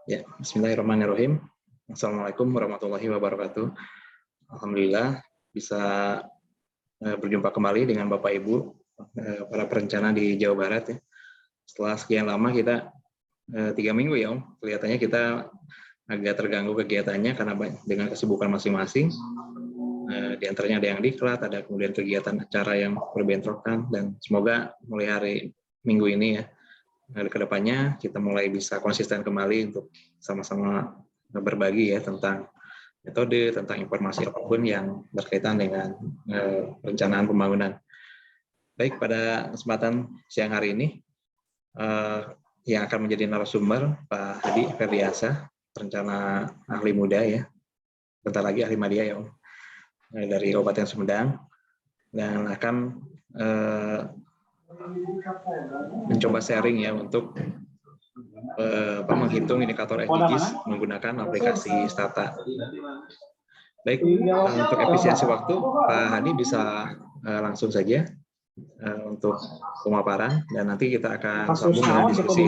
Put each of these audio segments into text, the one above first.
Ya, bismillahirrahmanirrahim. Assalamualaikum warahmatullahi wabarakatuh. Alhamdulillah bisa berjumpa kembali dengan Bapak Ibu para perencana di Jawa Barat ya. Setelah sekian lama kita 3 minggu ya Om, kelihatannya kita agak terganggu kegiatannya karena dengan kesibukan masing-masing. Di antaranya ada yang diklat, ada kemudian kegiatan acara yang berbentrokan, dan semoga mulai hari Minggu ini ya, ke depannya kita mulai bisa konsisten kembali untuk sama-sama berbagi ya tentang metode, tentang informasi apapun yang berkaitan dengan perencanaan pembangunan. Baik, pada kesempatan siang hari ini yang akan menjadi narasumber Pak Hadi Ferdiasa, perencana ahli muda ya, bentar lagi ahli media ya Om, dari Kabupaten Sumedang, dan akan mencoba sharing ya untuk menghitung indikator SDGs menggunakan aplikasi Stata. Baik, untuk efisiensi waktu, Pak Hadi bisa langsung saja untuk pemaparan, dan nanti kita akan sambung dengan diskusi.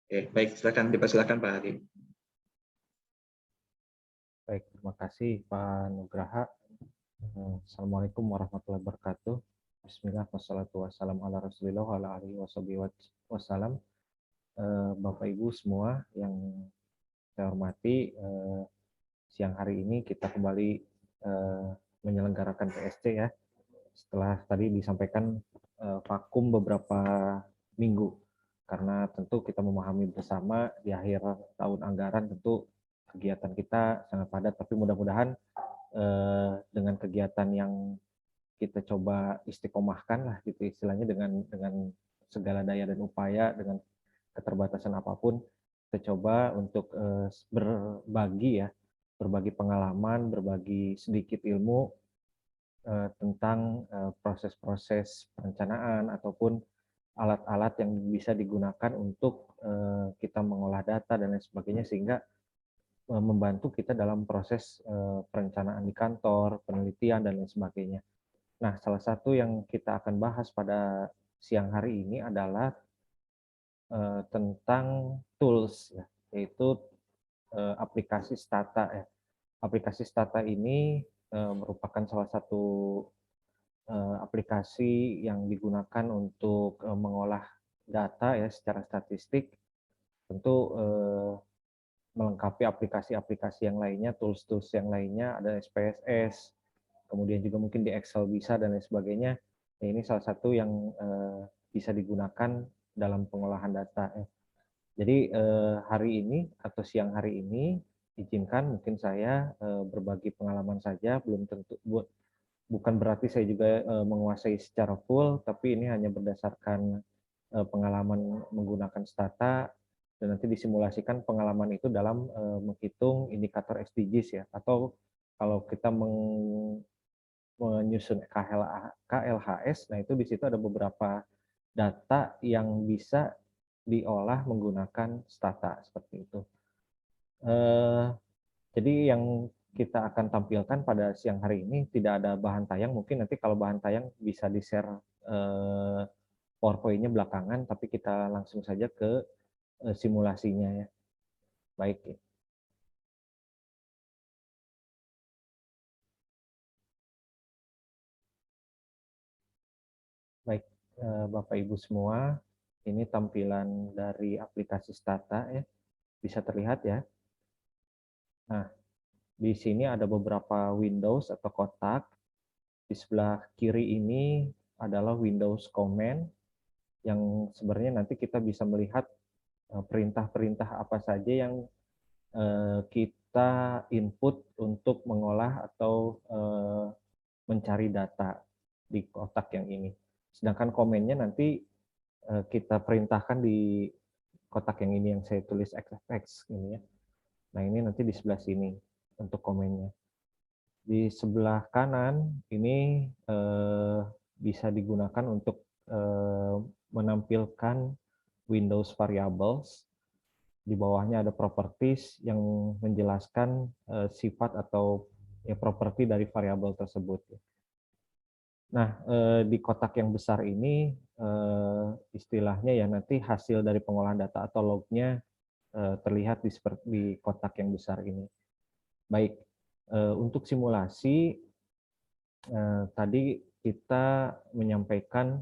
Oke, baik, silakan, dipersilakan Pak Hadi. Baik, terima kasih Pak Nugraha. Assalamualaikum warahmatullahi wabarakatuh. Bismillah, wassalatu wassalamu ala rasulillah wa ala alihi wassalam. Bapak Ibu semua yang saya hormati, siang hari ini kita kembali menyelenggarakan PSC ya. Setelah tadi disampaikan vakum beberapa minggu, karena tentu kita memahami bersama di akhir tahun anggaran tentu kegiatan kita sangat padat, tapi mudah-mudahan dengan kegiatan yang kita coba istiqomahkan lah gitu istilahnya, dengan segala daya dan upaya, dengan keterbatasan apapun, kita coba untuk berbagi pengalaman, berbagi sedikit ilmu tentang proses-proses perencanaan ataupun alat-alat yang bisa digunakan untuk kita mengolah data dan lain sebagainya, sehingga membantu kita dalam proses perencanaan di kantor, penelitian, dan lain sebagainya. Nah, salah satu yang kita akan bahas pada siang hari ini adalah tentang tools, ya, yaitu aplikasi Stata. Ya. Aplikasi Stata ini merupakan salah satu aplikasi yang digunakan untuk mengolah data ya secara statistik, tentu melengkapi aplikasi-aplikasi yang lainnya, tools-tools yang lainnya, ada SPSS, kemudian juga mungkin di Excel bisa, dan lain sebagainya. Ya, ini salah satu yang bisa digunakan dalam pengolahan data. Jadi hari ini atau siang hari ini, izinkan mungkin saya berbagi pengalaman saja, belum tentu, bukan berarti saya juga menguasai secara full, tapi ini hanya berdasarkan pengalaman menggunakan Stata, dan nanti disimulasikan pengalaman itu dalam menghitung indikator SDGs ya, atau kalau kita menyusun KLHS, nah itu di situ ada beberapa data yang bisa diolah menggunakan Stata seperti itu. Jadi yang kita akan tampilkan pada siang hari ini tidak ada bahan tayang, mungkin nanti kalau bahan tayang bisa di-share PowerPoint-nya belakangan, tapi kita langsung saja ke simulasinya ya. Baik. Baik, Bapak Ibu semua, ini tampilan dari aplikasi Stata ya. Bisa terlihat ya. Nah, di sini ada beberapa Windows atau kotak. Di sebelah kiri ini adalah Windows Command, yang sebenarnya nanti kita bisa melihat perintah-perintah apa saja yang kita input untuk mengolah atau mencari data di kotak yang ini. Sedangkan komennya nanti kita perintahkan di kotak yang ini yang saya tulis XFX ini ya. Nah, ini nanti di sebelah sini untuk komennya. Di sebelah kanan ini bisa digunakan untuk menampilkan Windows variables. Di bawahnya ada properties yang menjelaskan sifat atau ya properti dari variabel tersebut. Nah, di kotak yang besar ini, istilahnya ya nanti hasil dari pengolahan data atau lognya terlihat di kotak yang besar ini. Baik, untuk simulasi, tadi kita menyampaikan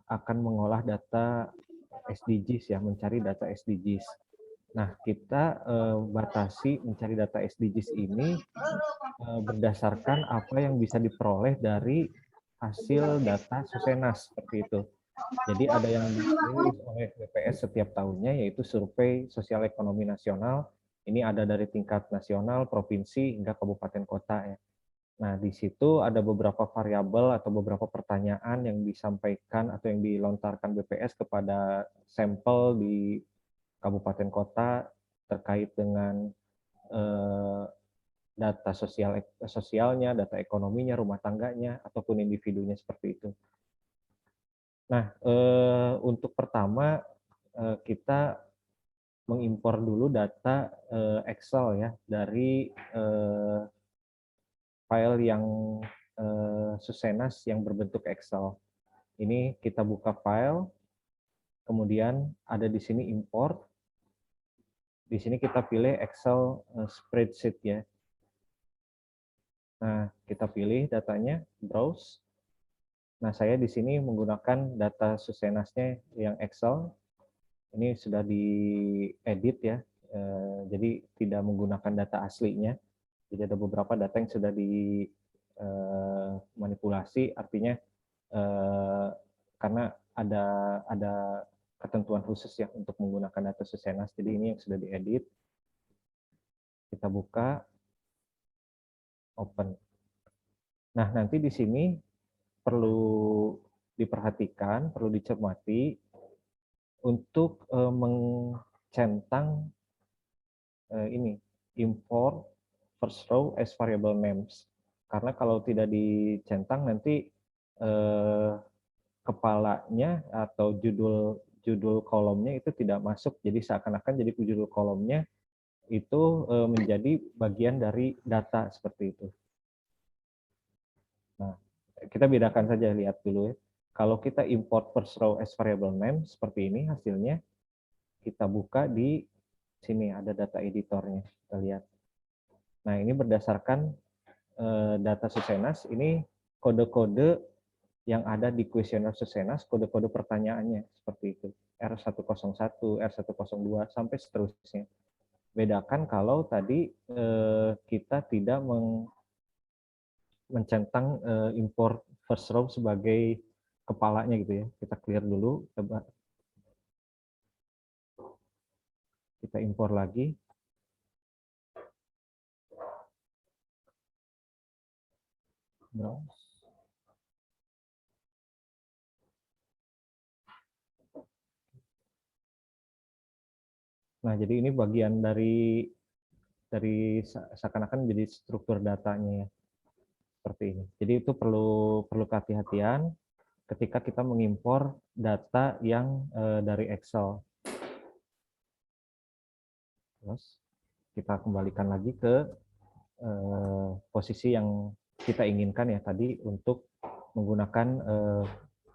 akan mengolah data SDGs ya, mencari data SDGs. Nah, kita batasi mencari data SDGs ini berdasarkan apa yang bisa diperoleh dari hasil data Susenas seperti itu. Jadi ada yang dirilis oleh BPS setiap tahunnya, yaitu survei sosial ekonomi nasional. Ini ada dari tingkat nasional, provinsi, hingga kabupaten kota ya. Nah, di situ ada beberapa variabel atau beberapa pertanyaan yang disampaikan atau yang dilontarkan BPS kepada sampel di kabupaten kota terkait dengan eh, data sosialnya, data ekonominya, rumah tangganya, ataupun individunya seperti itu. Nah, untuk pertama kita mengimpor dulu data Excel ya dari file yang Susenas yang berbentuk Excel. Ini kita buka file, kemudian ada di sini import. Di sini kita pilih Excel spreadsheet ya. Nah, kita pilih datanya, browse. Nah, saya di sini menggunakan data Susenasnya yang Excel. Ini sudah diedit ya, jadi tidak menggunakan data aslinya. Jadi ada beberapa data yang sudah dimanipulasi, artinya karena ada ketentuan khusus ya untuk menggunakan data Susenas. Jadi ini yang sudah diedit. Kita buka, open. Nah, nanti di sini perlu diperhatikan, perlu dicermati untuk mencentang ini import first row as variable names. Karena kalau tidak dicentang nanti kepalanya atau judul kolomnya itu tidak masuk. Jadi seakan-akan jadi judul kolomnya itu menjadi bagian dari data seperti itu. Nah, kita bedakan saja, lihat dulu ya. Kalau kita import first row as variable name seperti ini hasilnya, kita buka di sini ada data editornya, kita lihat. Nah, ini berdasarkan data Susenas, ini kode-kode yang ada di kuesioner Susenas, kode-kode pertanyaannya seperti itu. R101, R102 sampai seterusnya. Bedakan kalau tadi kita tidak mencentang import first row sebagai kepalanya gitu ya. Kita clear dulu, coba kita impor lagi. Browse. Nah, jadi ini bagian dari seakan-akan jadi struktur datanya ya. Seperti ini. Jadi itu perlu kehati-hatian ketika kita mengimpor data yang dari Excel. Terus kita kembalikan lagi ke posisi yang kita inginkan ya tadi untuk menggunakan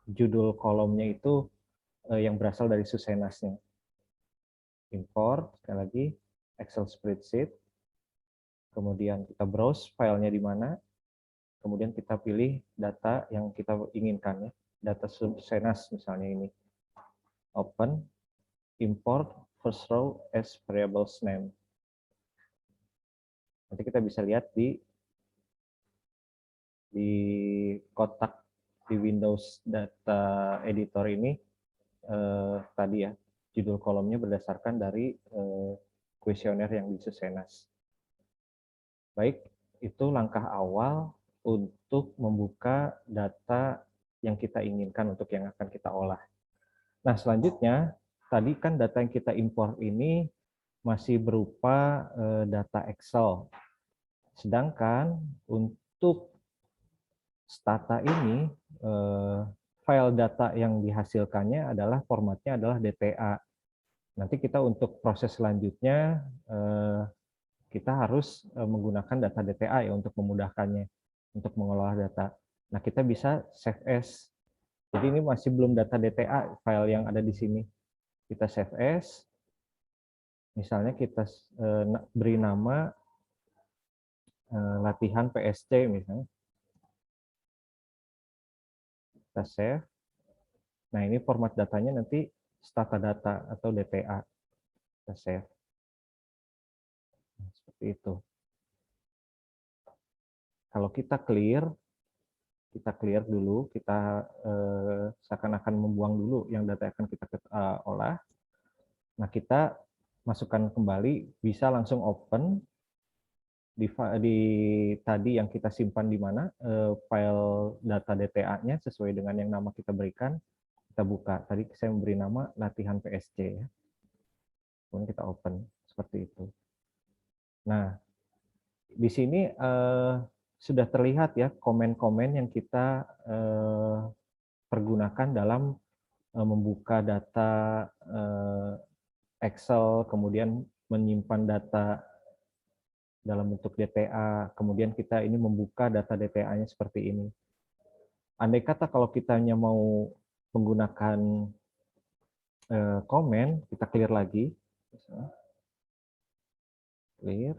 judul kolomnya itu yang berasal dari Susenasnya. Import, sekali lagi, Excel spreadsheet, kemudian kita browse filenya di mana, kemudian kita pilih data yang kita inginkan ya, data Susenas misalnya ini. Open, import first row as variables name. Nanti kita bisa lihat di kotak di Windows Data Editor ini tadi ya, judul kolomnya berdasarkan dari kuesioner yang di Susenas. Baik, itu langkah awal untuk membuka data yang kita inginkan untuk yang akan kita olah. Nah, selanjutnya, tadi kan data yang kita import ini masih berupa data Excel. Sedangkan untuk Stata ini, file data yang dihasilkannya adalah formatnya adalah DTA. Nanti kita untuk proses selanjutnya, kita harus menggunakan data DTA ya untuk memudahkannya, untuk mengolah data. Nah, kita bisa save as. Jadi ini masih belum data DTA file yang ada di sini. Kita save as. Misalnya kita beri nama latihan PSC misalnya. Kita save. Nah, ini format datanya nanti stata data atau DTA. Kita save. Nah, seperti itu. Kalau kita clear dulu, kita seakan-akan membuang dulu yang data yang akan kita olah. Nah, kita masukkan kembali, bisa langsung open di tadi yang kita simpan di mana file data DTA-nya sesuai dengan yang nama kita berikan, kita buka. Tadi saya memberi nama latihan PSC ya. Kemudian kita open seperti itu. Nah, di sini sudah terlihat ya komen-komen yang kita pergunakan dalam membuka data Excel, kemudian menyimpan data dalam bentuk DTA, kemudian kita ini membuka data DTA-nya seperti ini. Andai kata kalau kita hanya mau menggunakan komen, kita clear lagi. Clear.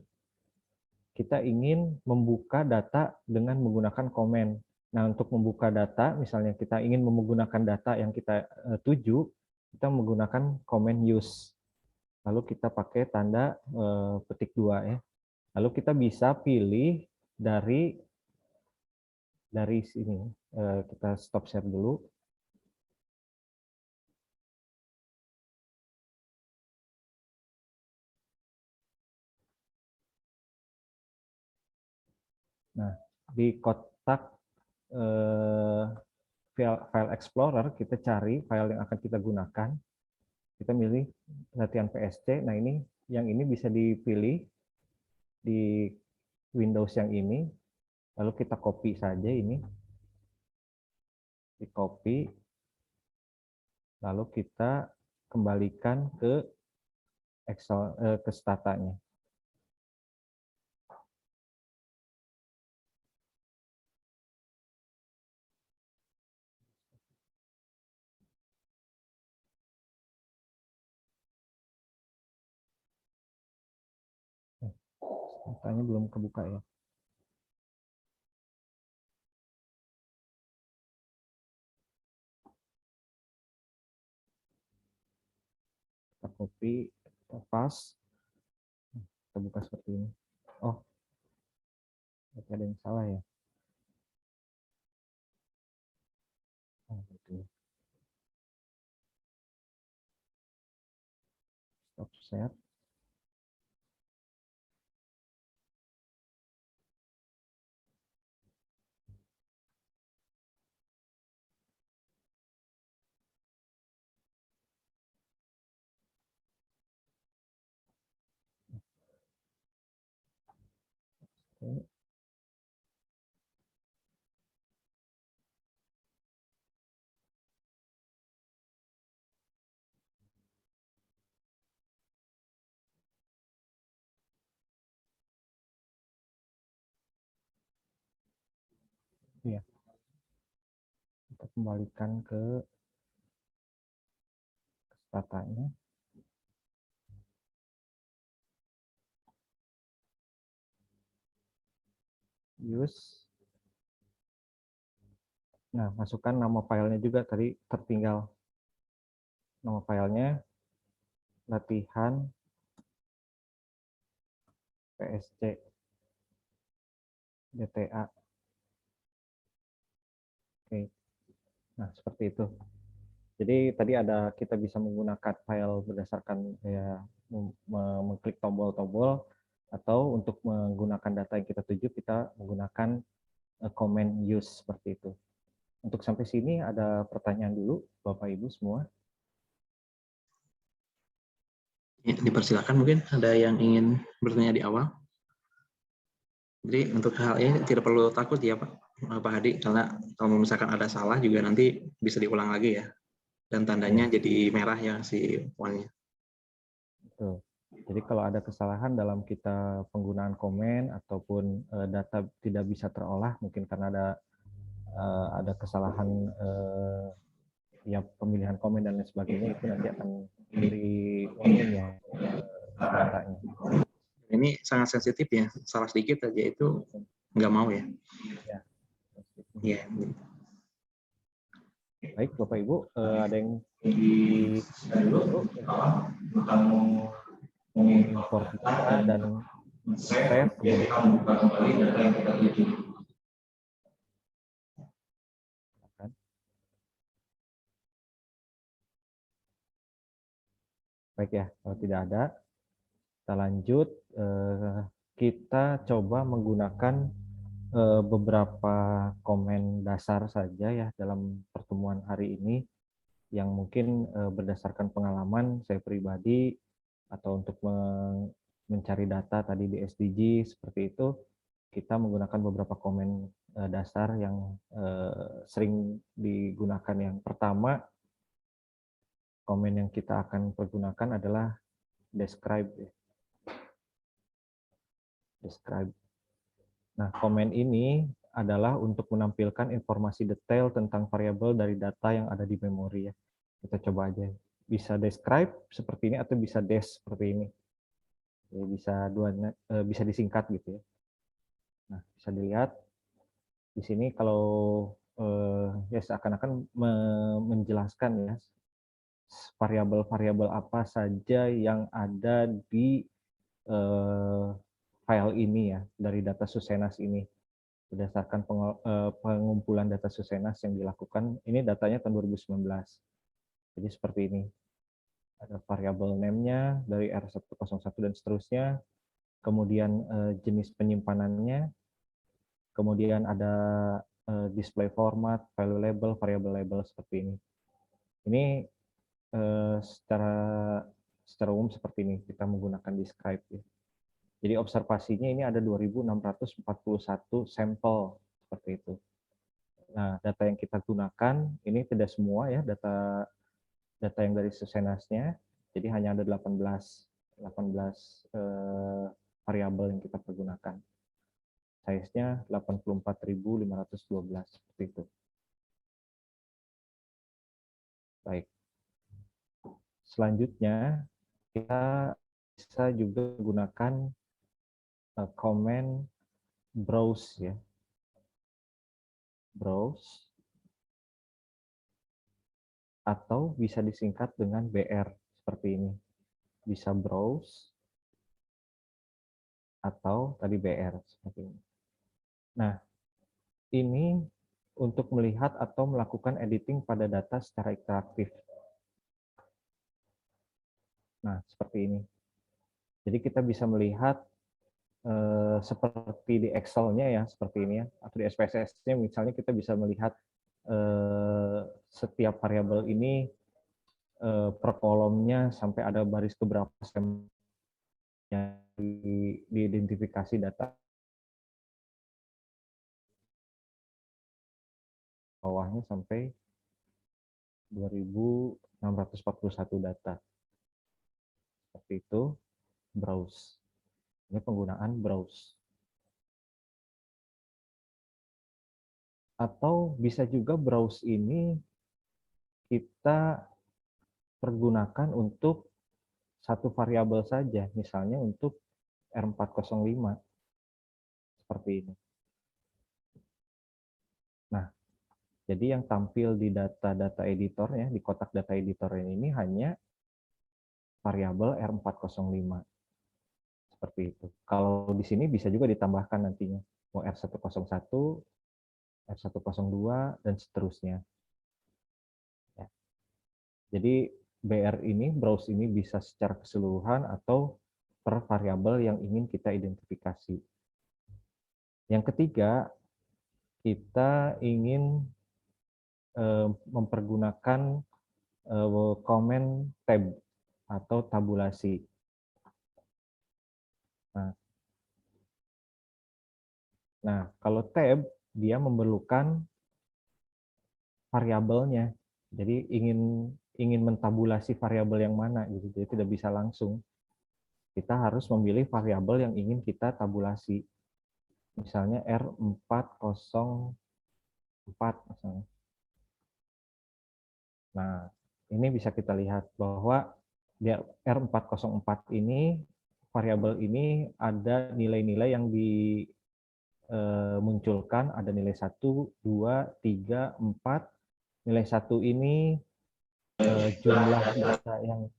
Kita ingin membuka data dengan menggunakan komen. Nah, untuk membuka data, misalnya kita ingin menggunakan data yang kita tuju, kita menggunakan komen use. Lalu kita pakai tanda petik 2 ya. Lalu kita bisa pilih dari sini. Kita stop share dulu. Nah, di kotak file Explorer, kita cari file yang akan kita gunakan. Kita milih latihan PSC. Nah, yang ini bisa dipilih di Windows yang ini. Lalu kita copy saja ini. Di copy. Lalu kita kembalikan ke Excel, ke statanya. Statanya belum kebuka ya. Kita copy, kita paste, kita buka seperti ini. Oh, ada yang salah ya. Oh, gitu. Stop share. Oke. Iya, kita kembalikan ke statanya. Use. Nah, masukkan nama filenya juga tadi tertinggal. Nama filenya latihan PSC DTA. Oke. Nah, seperti itu. Jadi tadi kita bisa menggunakan file berdasarkan ya mengklik tombol-tombol, atau untuk menggunakan data yang kita tuju kita menggunakan command use seperti itu. Untuk sampai sini ada pertanyaan dulu Bapak Ibu semua? Ya, dipersilakan, mungkin ada yang ingin bertanya di awal. Jadi untuk hal ini tidak perlu takut ya Pak Hadi, karena kalau misalkan ada salah juga nanti bisa diulang lagi ya. Dan tandanya jadi merah ya si poinnya. Betul. Jadi kalau ada kesalahan dalam kita penggunaan komen ataupun data tidak bisa terolah, mungkin karena ada ada kesalahan ya pemilihan komen dan lain sebagainya, itu nanti akan diberi warning ya datanya. Ini sangat sensitif ya, salah sedikit aja itu nggak mau ya. Ya. Iya. Baik Bapak Ibu, ada yang di tentang mengimpor data dan save kemudian buka kembali data yang kita tuju. Baik ya, kalau tidak ada, kita lanjut. Kita coba menggunakan beberapa komen dasar saja ya dalam pertemuan hari ini, yang mungkin berdasarkan pengalaman saya pribadi atau untuk mencari data tadi di SDG seperti itu, kita menggunakan beberapa komen dasar yang sering digunakan. Yang pertama, komen yang kita akan pergunakan adalah describe. Describe. Nah, komen ini adalah untuk menampilkan informasi detail tentang variabel dari data yang ada di memori ya. Kita coba aja. Bisa describe seperti ini atau bisa des seperti ini. Jadi bisa disingkat gitu ya. Nah, bisa dilihat di sini kalau ya seakan-akan menjelaskan ya variabel-variabel apa saja yang ada di file ini ya, dari data Susenas ini. Berdasarkan pengumpulan data Susenas yang dilakukan, ini datanya tahun 2019. Jadi seperti ini. Ada variabel name-nya dari R101 dan seterusnya, kemudian jenis penyimpanannya, kemudian ada display format, value label, variable label seperti ini. Ini secara umum seperti ini kita menggunakan describe ya. Jadi observasinya ini ada 2.641 sampel seperti itu. Nah, data yang kita gunakan ini tidak semua ya, data yang dari Susenasnya. Jadi hanya ada 18 variabel yang kita pergunakan. Size-nya 84.512 seperti itu. Baik. Selanjutnya kita bisa juga gunakan comment browse ya. Browse atau bisa disingkat dengan BR seperti ini. Bisa browse atau tadi BR seperti ini. Nah, ini untuk melihat atau melakukan editing pada data secara interaktif. Nah, seperti ini. Jadi kita bisa melihat seperti di Excel-nya ya, seperti ini ya, atau di SPSS-nya misalnya kita bisa melihat setiap variabel ini per kolomnya sampai ada baris keberapa yang diidentifikasi data bawahnya sampai 2.641 data. Seperti itu, browse. Ini penggunaan browse. Atau bisa juga browse ini kita pergunakan untuk satu variabel saja, misalnya untuk R405, seperti ini. Nah, jadi yang tampil di data editornya, di kotak data editor ini hanya variabel R405. Seperti itu. Kalau di sini bisa juga ditambahkan nantinya, mau R101, R102, dan seterusnya. Ya. Jadi BR ini, browse ini bisa secara keseluruhan atau per variabel yang ingin kita identifikasi. Yang ketiga, kita ingin mempergunakan comment tab atau tabulasi. Nah, kalau tab, dia memerlukan variabelnya. Jadi ingin mentabulasi variabel yang mana gitu. Jadi tidak bisa langsung. Kita harus memilih variabel yang ingin kita tabulasi. Misalnya R405 4 misalnya. Nah, ini bisa kita lihat bahwa di R404 ini, variabel ini ada nilai-nilai yang dimunculkan, ada nilai 1, 2, 3, 4. Nilai 1 ini jumlah data yang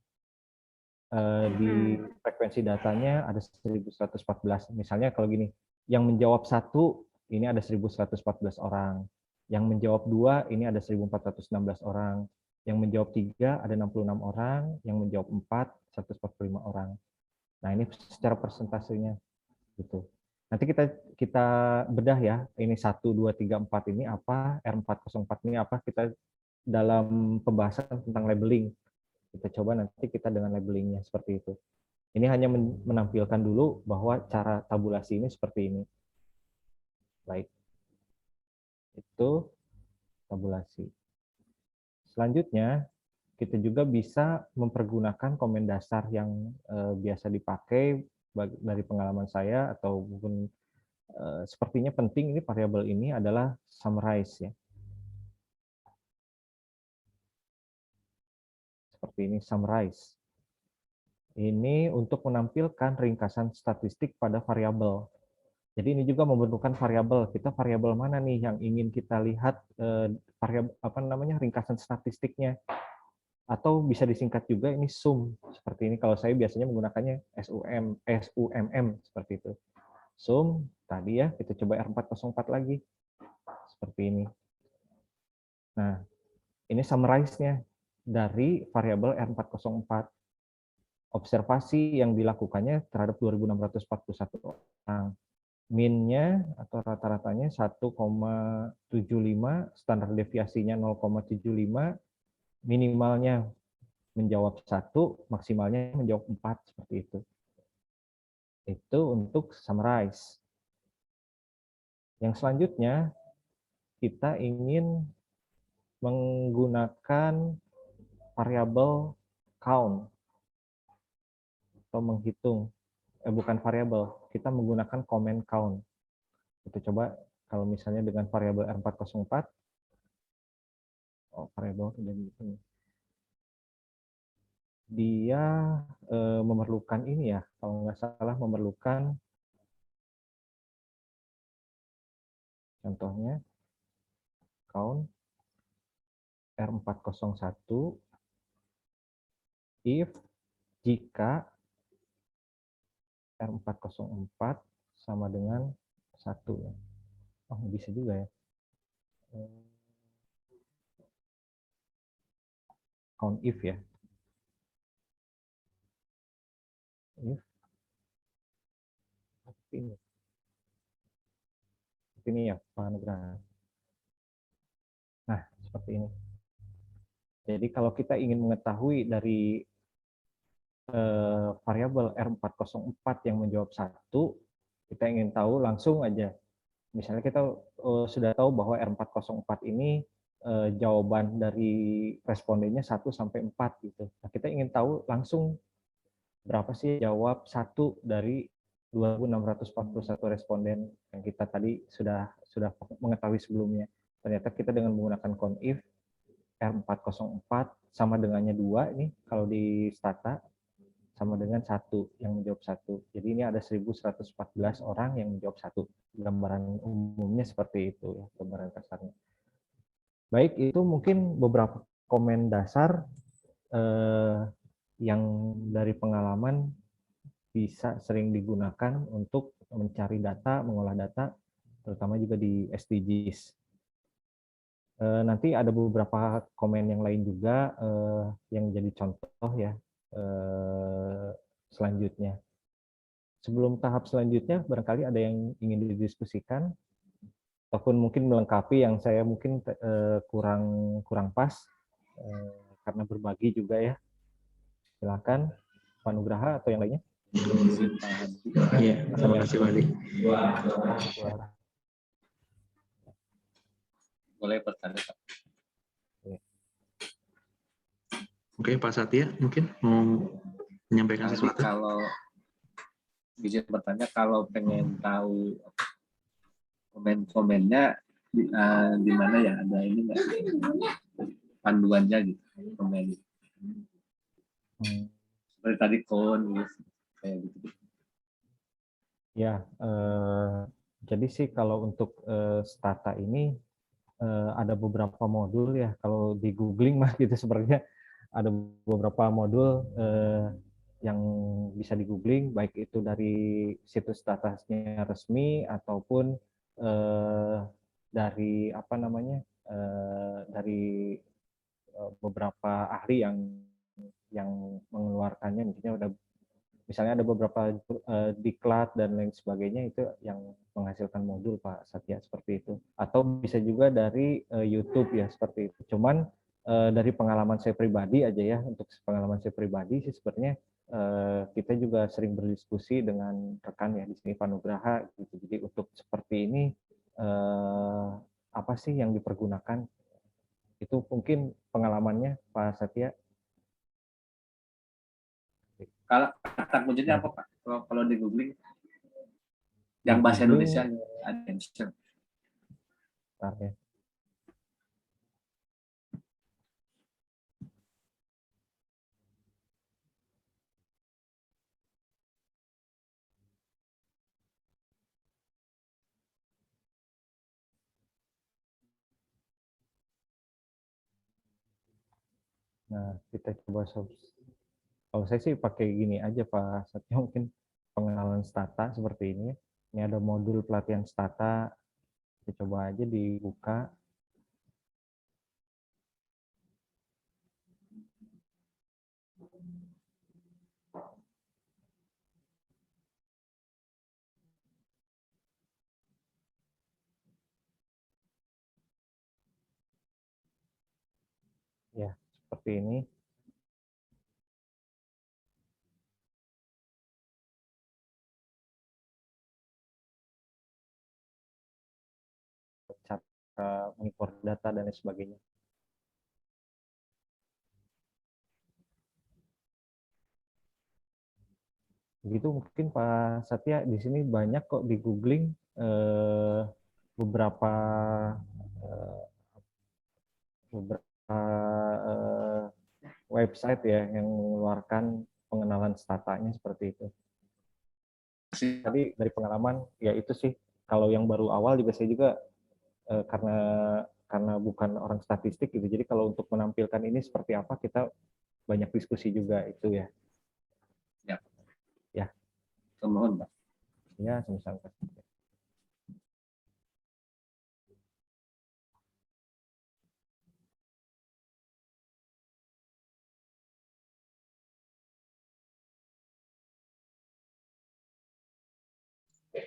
di frekuensi datanya ada 1114. Misalnya kalau gini, yang menjawab 1 ini ada 1114 orang. Yang menjawab 2 ini ada 1416 orang. Yang menjawab 3 ada 66 orang, yang menjawab 4 145 orang. Nah, ini secara persentasenya gitu. Nanti kita bedah ya, ini 1 2 3 4 ini apa, R404 ini apa, kita dalam pembahasan tentang labeling. Kita coba nanti kita dengan labelingnya seperti itu. Ini hanya menampilkan dulu bahwa cara tabulasi ini seperti ini. Baik, itu tabulasi. Selanjutnya, kita juga bisa mempergunakan komen dasar yang biasa dipakai dari pengalaman saya, atau mungkin sepertinya penting ini variabel ini adalah summarize ya. Seperti ini, summarize. Ini untuk menampilkan ringkasan statistik pada variabel. Jadi ini juga membentukkan variabel. Kita variabel mana nih yang ingin kita lihat variabel ringkasan statistiknya, atau bisa disingkat juga ini sum. Seperti ini kalau saya biasanya menggunakannya SUMM seperti itu. Sum tadi ya, kita coba R404 lagi. Seperti ini. Nah, ini summarize-nya dari variabel R404. Observasi yang dilakukannya terhadap 2.641 orang. Min-nya atau rata-ratanya 1,75, standar deviasinya 0,75, minimalnya menjawab 1, maksimalnya menjawab 4, seperti itu. Itu untuk summarize. Yang selanjutnya, kita ingin menggunakan variabel count atau menghitung. Bukan variabel, kita menggunakan comment count. Kita coba kalau misalnya dengan variabel R404, variabel udah gitu. Dia memerlukan ini ya, kalau nggak salah memerlukan, contohnya count R401 if jika R404 sama dengan 1 ya. Oh, bisa juga ya. Count if ya. If ini ya, Pak Nugraha. Nah, seperti ini. Jadi kalau kita ingin mengetahui dari variabel R404 yang menjawab 1, kita ingin tahu langsung aja. Misalnya kita sudah tahu bahwa R404 ini jawaban dari respondennya 1 sampai 4 gitu. Nah, kita ingin tahu langsung berapa sih jawab 1 dari 2.641 responden yang kita tadi sudah mengetahui sebelumnya. Ternyata kita dengan menggunakan count if R404 sama dengannya 2 ini kalau di Stata sama dengan 1 yang menjawab 1. Jadi ini ada 1.114 orang yang menjawab 1. Gambaran umumnya seperti itu ya, gambaran kasarnya. Baik, itu mungkin beberapa komen dasar yang dari pengalaman bisa sering digunakan untuk mencari data, mengolah data, terutama juga di SDGs. Nanti ada beberapa komen yang lain juga yang jadi contoh ya selanjutnya. Sebelum tahap selanjutnya, barangkali ada yang ingin didiskusikan, ataupun mungkin melengkapi yang saya mungkin kurang pas, karena berbagi juga ya. Silakan, Pak Nugraha atau yang lainnya. Iya, terima kasih Pak Adi. Boleh bertanya. Oke, Pak Satya mungkin mau menyampaikan Jadi sesuatu. kalau bisa bertanya, kalau pengen tahu komen-komennya di mana ya ada ini nggak panduannya gitu, komen. Seperti tadi gitu, kayak gitu. Ya, jadi sih kalau untuk Stata ini ada beberapa modul ya. Kalau di googling mah gitu sebenarnya ada beberapa modul yang bisa di googling, baik itu dari situs Statanya resmi ataupun dari apa namanya dari beberapa ahli yang mengeluarkannya, misalnya ada beberapa diklat dan lain sebagainya itu yang menghasilkan modul Pak Satya seperti itu. Atau bisa juga dari YouTube ya seperti itu. Cuman dari pengalaman saya pribadi aja ya, untuk pengalaman saya pribadi sih sebenarnya kita juga sering berdiskusi dengan rekan ya di sini Pak Nugraha gitu. Jadi untuk seperti ini apa sih yang dipergunakan? Itu mungkin pengalamannya Pak Satya. Kalau kata kuncinya apa Pak? Kalau di googling yang Di bahasa googling, Indonesia ada yang ya. Nah, kita coba kalau saya sih pakai gini aja Pak Satya, mungkin pengenalan Stata seperti ini. Ini ada modul pelatihan Stata, kita coba aja dibuka. Ya, seperti ini. Cara mengimport data dan lain sebagainya. Begitu mungkin Pak Satya, di sini banyak kok di googling beberapa website ya yang mengeluarkan pengenalan statanya seperti itu. Tadi dari pengalaman ya itu sih, kalau yang baru awal juga saya juga karena bukan orang statistik gitu, jadi kalau untuk menampilkan ini seperti apa kita banyak diskusi juga itu ya. Ya. Ya. Mohon Pak. Ya, sama-sama.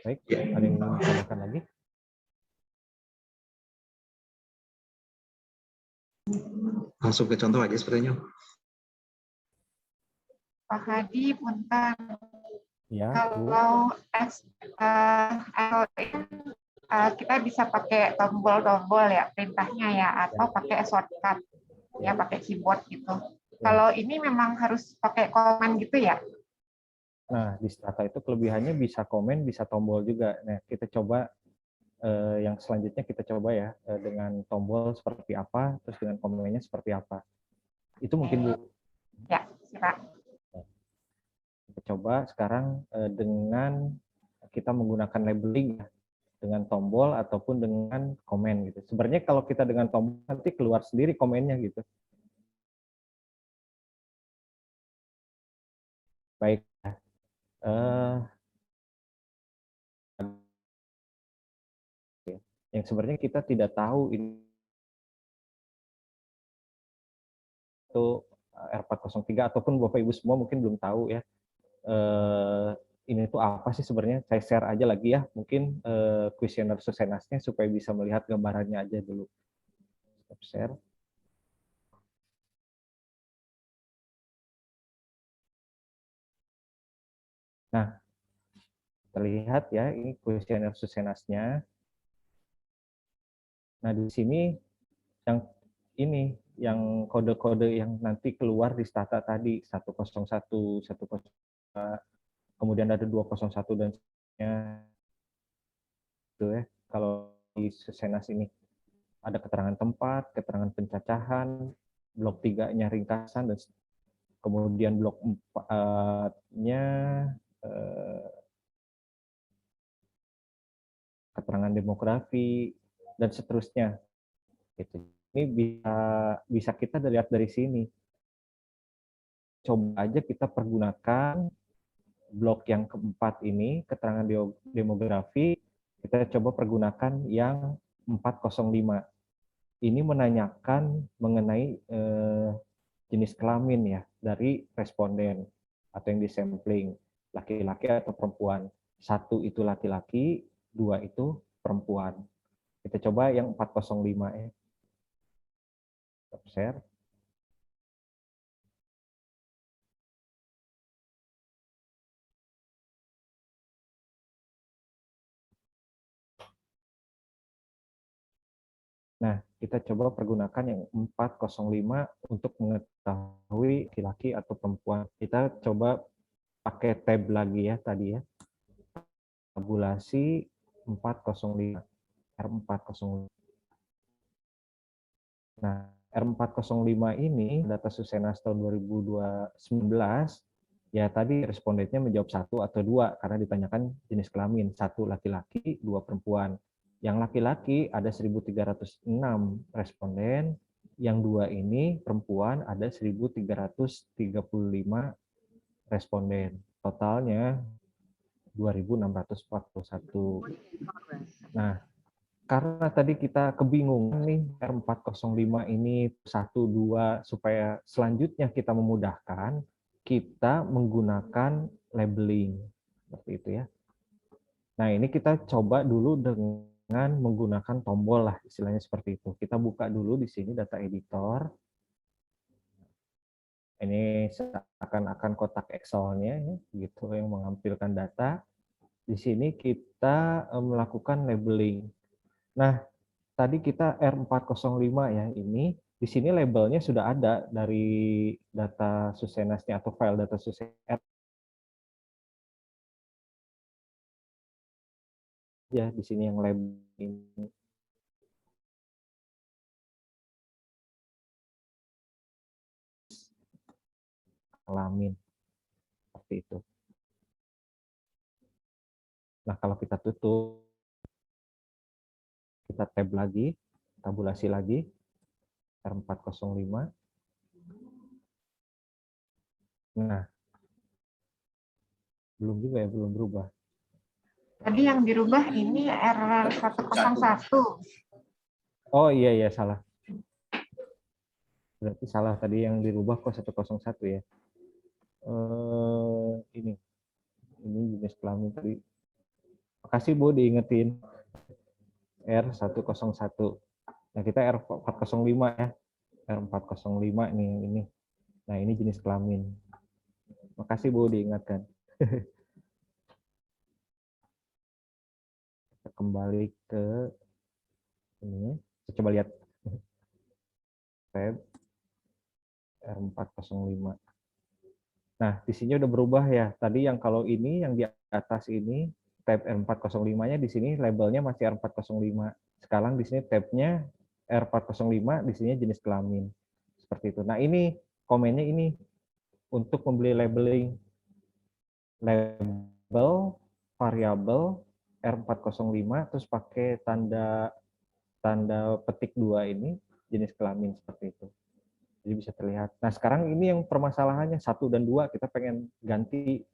Baik, ada yang ingin ditambahkan lagi? Langsung ke contoh aja sepertinya. Pak Hadi, punten. Ya, kalau kita bisa pakai tombol-tombol ya perintahnya ya, atau pakai shortcut ya, pakai keyboard gitu. Kalau ini memang harus pakai komen gitu ya? Nah, di Stata itu kelebihannya bisa komen, bisa tombol juga. Nah, kita coba yang selanjutnya kita coba ya dengan tombol seperti apa, terus dengan komennya seperti apa. Itu mungkin Bu. Ya, siap. Kita coba sekarang dengan kita menggunakan labeling ya, dengan tombol ataupun dengan komen gitu. Sebenarnya kalau kita dengan tombol nanti keluar sendiri komennya gitu. Baik. Yang sebenarnya kita tidak tahu ini itu R403 ataupun Bapak Ibu semua mungkin belum tahu ya. Ini tuh apa sih sebenarnya? Saya share aja lagi ya, mungkin kuesioner Susenasnya supaya bisa melihat gambarannya aja dulu. Stop share. Nah, terlihat ya ini kuesioner Susenasnya. Nah, di sini yang ini yang kode-kode yang nanti keluar di Stata tadi 101, 102, kemudian ada 201 dan sebagainya. Itu ya. Kalau di Susenas ini. Ada keterangan tempat, keterangan pencacahan, blok 3-nya ringkasan, dan kemudian blok 4-nya keterangan demografi, dan seterusnya. Gitu. Ini bisa kita lihat dari sini. Coba aja kita pergunakan blok yang keempat ini, keterangan demografi, kita coba pergunakan yang 405. Ini menanyakan mengenai jenis kelamin ya dari responden atau yang disampling, laki-laki atau perempuan. 1 itu laki-laki, 2 itu perempuan. Kita coba yang 405 ya. Share. Nah, kita coba pergunakan yang 405 untuk mengetahui laki-laki atau perempuan. Kita coba pakai tab lagi ya tadi ya. Tabulasi 405, R405. Nah, R405 ini data Susenas tahun 2019, ya tadi respondennya menjawab 1 atau 2 karena ditanyakan jenis kelamin, 1 laki-laki, 2 perempuan. Yang laki-laki ada 1.306 responden, yang 2 ini perempuan ada 1.335 responden. Totalnya 2.641. Nah, karena tadi kita kebingungan nih R405 ini 1, 2, supaya selanjutnya kita memudahkan, kita menggunakan labeling. Seperti itu ya. Nah, ini kita coba dulu dengan menggunakan tombol lah, istilahnya seperti itu. Kita buka dulu di sini data editor. Ini seakan-akan kotak Excel-nya, ya, gitu, yang mengampilkan data. Di sini kita melakukan labeling. Nah, tadi kita R405 ya, ini di sini labelnya sudah ada dari data Susenasnya atau file data Susenas. Ya, di sini yang label ini. Kelamin. Seperti itu. Nah, kalau kita tutup, kita tab lagi, tabulasi lagi, R405. Nah, belum juga ya, belum berubah. Tadi yang dirubah ini R101. Oh iya, salah. Berarti salah, tadi yang dirubah kok 101 ya. Ini jenis kelamin tadi. Makasih Bu diingetin. R101. Nah, kita R405 ya. R405 ini. Nah, ini jenis kelamin. Makasih Bu diingatkan. Kita kembali ke ini. Kita coba lihat. Tab R405. Nah, di sini udah berubah ya. Tadi yang kalau ini, yang di atas ini, tab R405-nya di sini labelnya masih R405. Sekarang di sini tabnya R405, di sini jenis kelamin. Seperti itu. Nah, ini komennya ini untuk membeli labeling. Label, variabel, R405, terus pakai tanda petik 2 ini, jenis kelamin seperti itu. Jadi bisa terlihat. Nah, sekarang ini yang permasalahannya 1 dan 2, kita pengen ganti.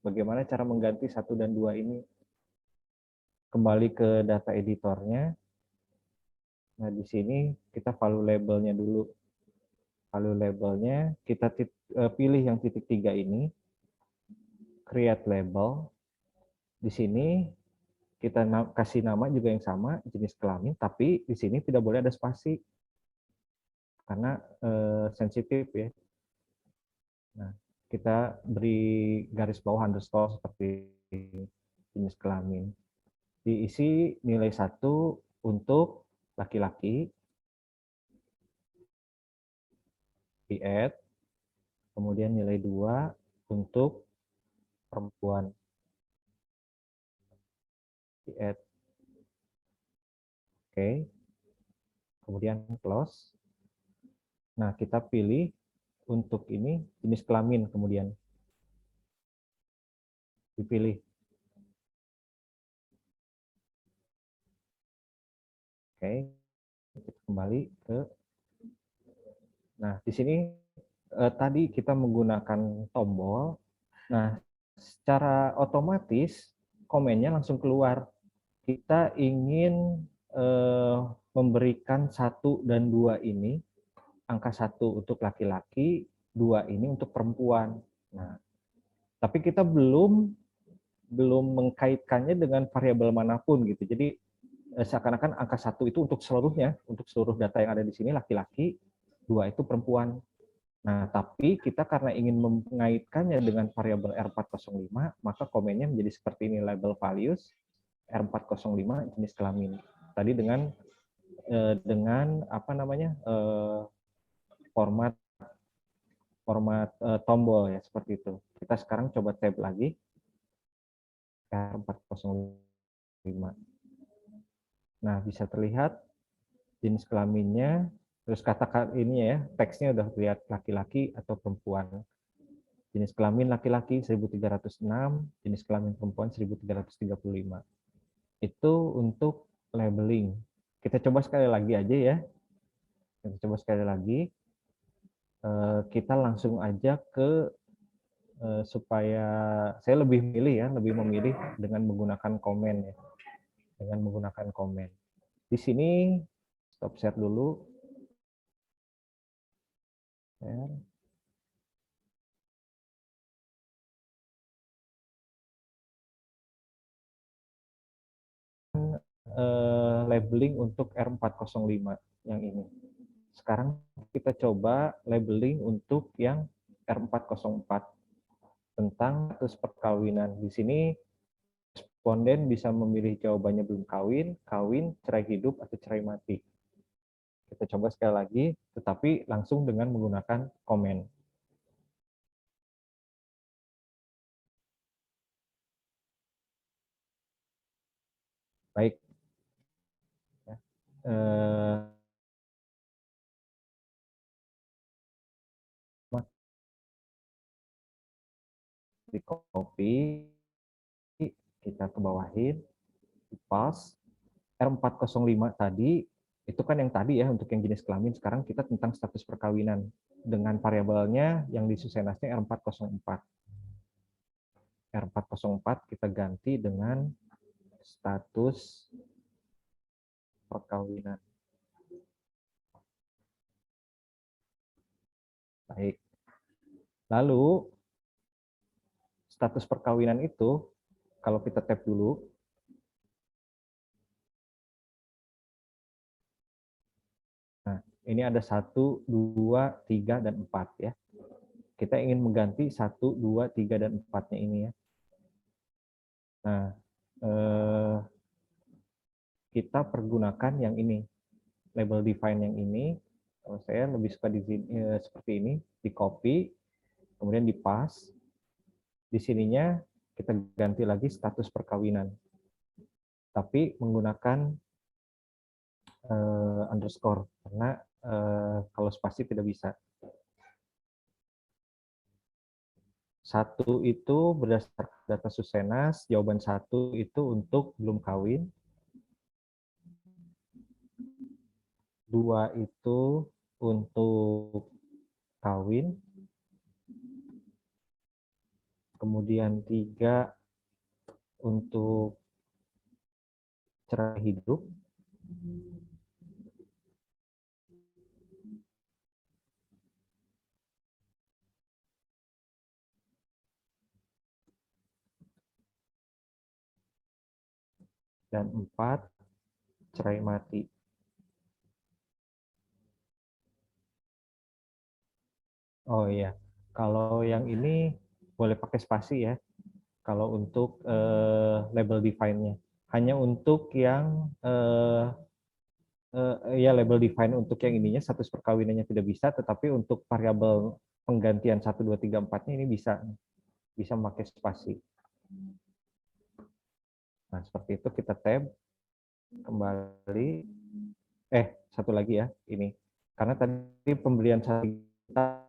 Bagaimana cara mengganti 1 dan 2 ini? Kembali ke data editornya. Nah, di sini kita value labelnya dulu. Value labelnya, kita pilih yang titik 3 ini. Create label. Di sini kita kasih nama juga yang sama, jenis kelamin, tapi di sini tidak boleh ada spasi. Karena sensitif ya. Nah, kita beri garis bawah underscore seperti jenis kelamin. Diisi nilai 1 untuk laki-laki, di add, kemudian nilai 2 untuk perempuan, di add. Oke. Kemudian close. Nah, kita pilih untuk ini jenis kelamin, kemudian dipilih. Oke, kita kembali ke. Nah, di sini tadi kita menggunakan tombol. Nah, secara otomatis komennya langsung keluar. Kita ingin memberikan 1 dan 2 ini, angka 1 untuk laki-laki, 2 ini untuk perempuan. Nah, tapi kita belum mengkaitkannya dengan variabel manapun gitu. Jadi seakan-akan angka 1 itu untuk seluruhnya, untuk seluruh data yang ada di sini laki-laki, 2 itu perempuan. Nah, tapi kita karena ingin mengaitkannya dengan variabel R405, maka komennya menjadi seperti ini, label values R405 jenis kelamin. Tadi dengan apa namanya format tombol ya, seperti itu. Kita sekarang coba tab lagi R405. Nah, bisa terlihat jenis kelaminnya, terus kata ini ya, teksnya udah lihat laki-laki atau perempuan. Jenis kelamin laki-laki 1306, jenis kelamin perempuan 1335. Itu untuk labeling. Kita coba sekali lagi aja ya. Kita coba sekali lagi. Kita langsung aja ke supaya saya lebih memilih dengan menggunakan komen ya. Dengan menggunakan komen. Di sini stop share dulu. Share. Labeling untuk R405 yang ini. Sekarang kita coba labeling untuk yang R404 tentang status perkawinan. Di sini responden bisa memilih jawabannya belum kawin, kawin, cerai hidup, atau cerai mati. Kita coba sekali lagi, tetapi langsung dengan menggunakan komen. Baik. Di copy, kita ke bawahin, di paste. R405 tadi, itu kan yang tadi ya untuk yang jenis kelamin, sekarang kita tentang status perkawinan. Dengan variabelnya yang di Susenasnya R404. R404 kita ganti dengan status perkawinan. Baik. Lalu, status perkawinan itu, kalau kita tab dulu, nah, ini ada 1, 2, 3, dan 4 ya. Kita ingin mengganti 1, 2, 3, dan 4-nya ini ya. Nah, kita pergunakan yang ini, label define yang ini. Kalau saya lebih suka di seperti ini, di copy, kemudian di paste. Di sininya kita ganti lagi status perkawinan, tapi menggunakan underscore karena kalau spasi tidak bisa. 1 itu berdasarkan data Susenas, jawaban 1 itu untuk belum kawin. 2 itu untuk kawin. Kemudian 3 untuk cerai hidup. Dan 4 cerai mati. Oh iya, kalau yang ini boleh pakai spasi ya. Kalau untuk label define-nya, hanya untuk yang ya label define untuk yang ininya status perkawinannya tidak bisa, tetapi untuk variabel penggantian 1, 2, 3, 4-nya ini bisa memakai spasi. Nah, seperti itu kita tab kembali. Satu lagi ya, ini. Karena tadi pembelian sertifikat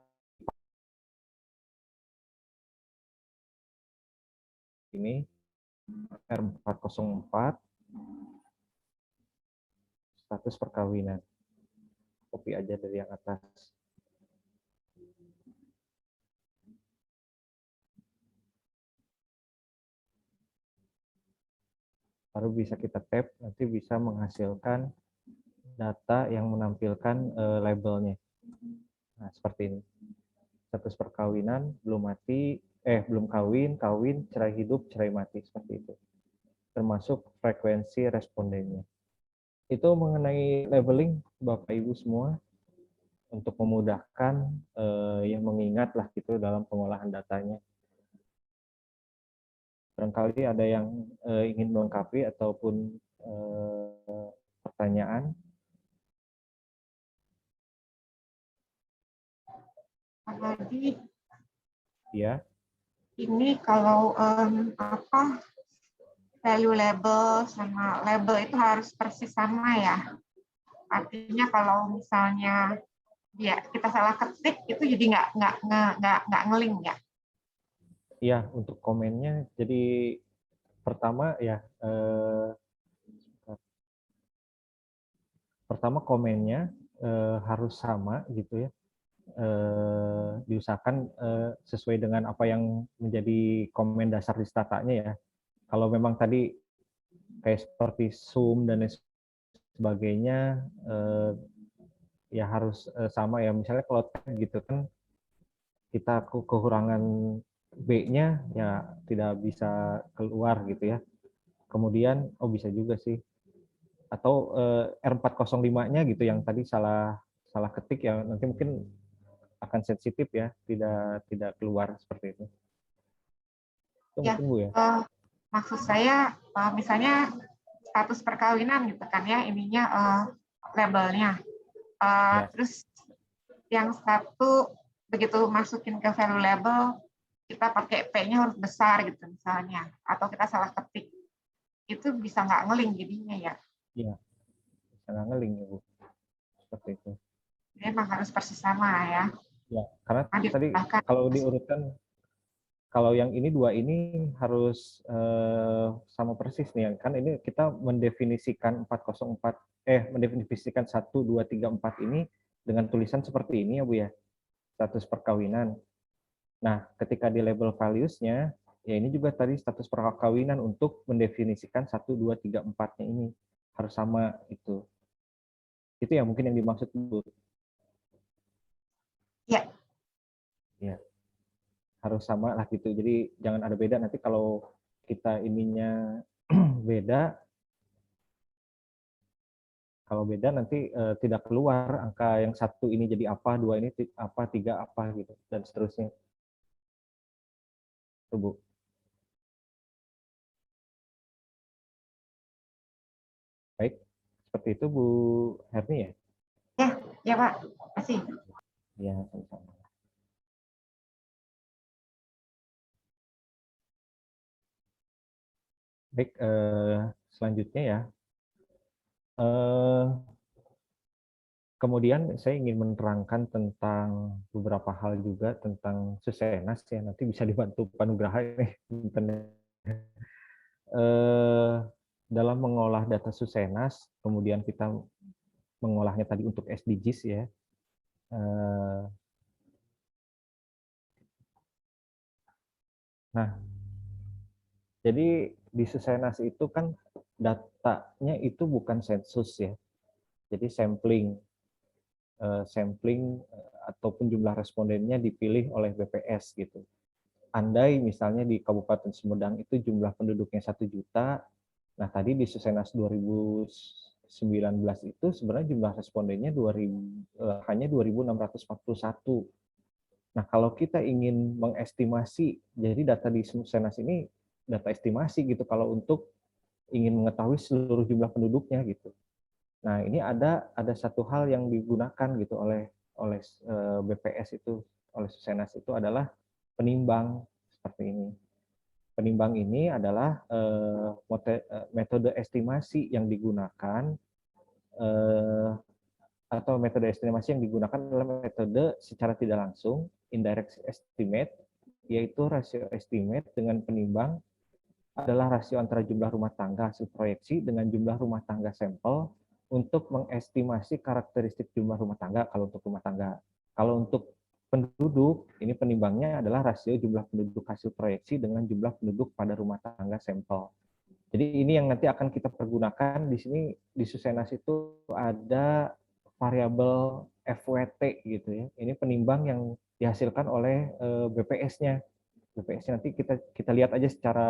ini R404 status perkawinan. Copy aja dari yang atas. Baru bisa kita tap, nanti bisa menghasilkan data yang menampilkan labelnya. Nah, seperti ini. Status perkawinan, belum mati, belum kawin, kawin, cerai hidup, cerai mati, seperti itu. Termasuk frekuensi respondennya. Itu mengenai labeling, Bapak Ibu semua, untuk memudahkan yang mengingat lah gitu dalam pengolahan datanya. Barangkali ada yang ingin melengkapi ataupun pertanyaan. Jadi Ya. ini kalau value label sama label itu harus persis sama ya. Artinya kalau misalnya kita salah ketik itu jadi nggak ngeling ya. Iya, untuk komennya jadi pertama ya komennya harus sama gitu ya. Diusahakan sesuai dengan apa yang menjadi komen dasar di statanya ya. Kalau memang tadi kayak seperti Zoom dan lain sebagainya ya harus sama ya. Misalnya kalau tab gitu kan kita kekurangan B-nya ya tidak bisa keluar gitu ya. Kemudian bisa juga sih. Atau R405-nya gitu yang tadi salah ketik ya nanti mungkin akan sensitif ya, tidak keluar seperti itu. Itu Ya, mungkin Bu ya. maksud saya misalnya status perkawinan gitu kan ya, ininya labelnya. Ya. Terus yang satu begitu masukin ke value label kita pakai P-nya harus besar gitu misalnya, atau kita salah ketik, itu bisa nggak ngeling jadinya ya. Iya, bisa nggak ngeling ya Bu, seperti itu. Jadi memang harus persis sama ya. Ya, karena tadi Bahkan kalau diurutkan, kalau yang ini dua ini harus sama persis nih, kan ini kita mendefinisikan 404, mendefinisikan 1, 2, 3, 4 ini dengan tulisan seperti ini ya Bu ya, status perkawinan. Nah, ketika di label values-nya, ya ini juga tadi status perkawinan untuk mendefinisikan 1, 2, 3, 4-nya ini. Harus sama itu. Itu yang mungkin yang dimaksud Bu. ya. Ya, harus sama lah gitu. Jadi jangan ada beda nanti kalau kita ininya beda, kalau beda nanti tidak keluar angka yang satu ini jadi apa, dua ini apa, tiga apa gitu, dan seterusnya. Itu Bu. Baik, seperti itu Bu Herni ya? Ya Pak, terima kasih. Ya, sama-sama. Baik, selanjutnya ya. Kemudian saya ingin menerangkan tentang beberapa hal juga tentang Susenas ya. Nanti bisa dibantu Pak Nugraha ini. Dalam mengolah data Susenas, kemudian kita mengolahnya tadi untuk SDGs ya. Nah, jadi di Susenas itu kan datanya itu bukan sensus ya. Jadi sampling ataupun jumlah respondennya dipilih oleh BPS gitu. Andai misalnya di Kabupaten Sumedang itu jumlah penduduknya 1 juta, nah tadi di Susenas 2019 itu sebenarnya jumlah respondennya hanya 2.641. Nah kalau kita ingin mengestimasi, jadi data di Susenas ini data estimasi gitu kalau untuk ingin mengetahui seluruh jumlah penduduknya gitu. Nah, ini ada satu hal yang digunakan gitu oleh BPS itu, oleh Susenas itu adalah penimbang seperti ini. Penimbang ini adalah metode estimasi yang digunakan atau metode estimasi yang digunakan adalah metode secara tidak langsung, indirect estimate, yaitu rasio estimate dengan penimbang adalah rasio antara jumlah rumah tangga hasil proyeksi dengan jumlah rumah tangga sampel untuk mengestimasi karakteristik jumlah rumah tangga kalau untuk rumah tangga. Kalau untuk penduduk, ini penimbangnya adalah rasio jumlah penduduk hasil proyeksi dengan jumlah penduduk pada rumah tangga sampel. Jadi ini yang nanti akan kita pergunakan di sini di Susenas itu ada variabel FWT gitu ya. Ini penimbang yang dihasilkan oleh BPS-nya. BPS-nya nanti kita lihat aja secara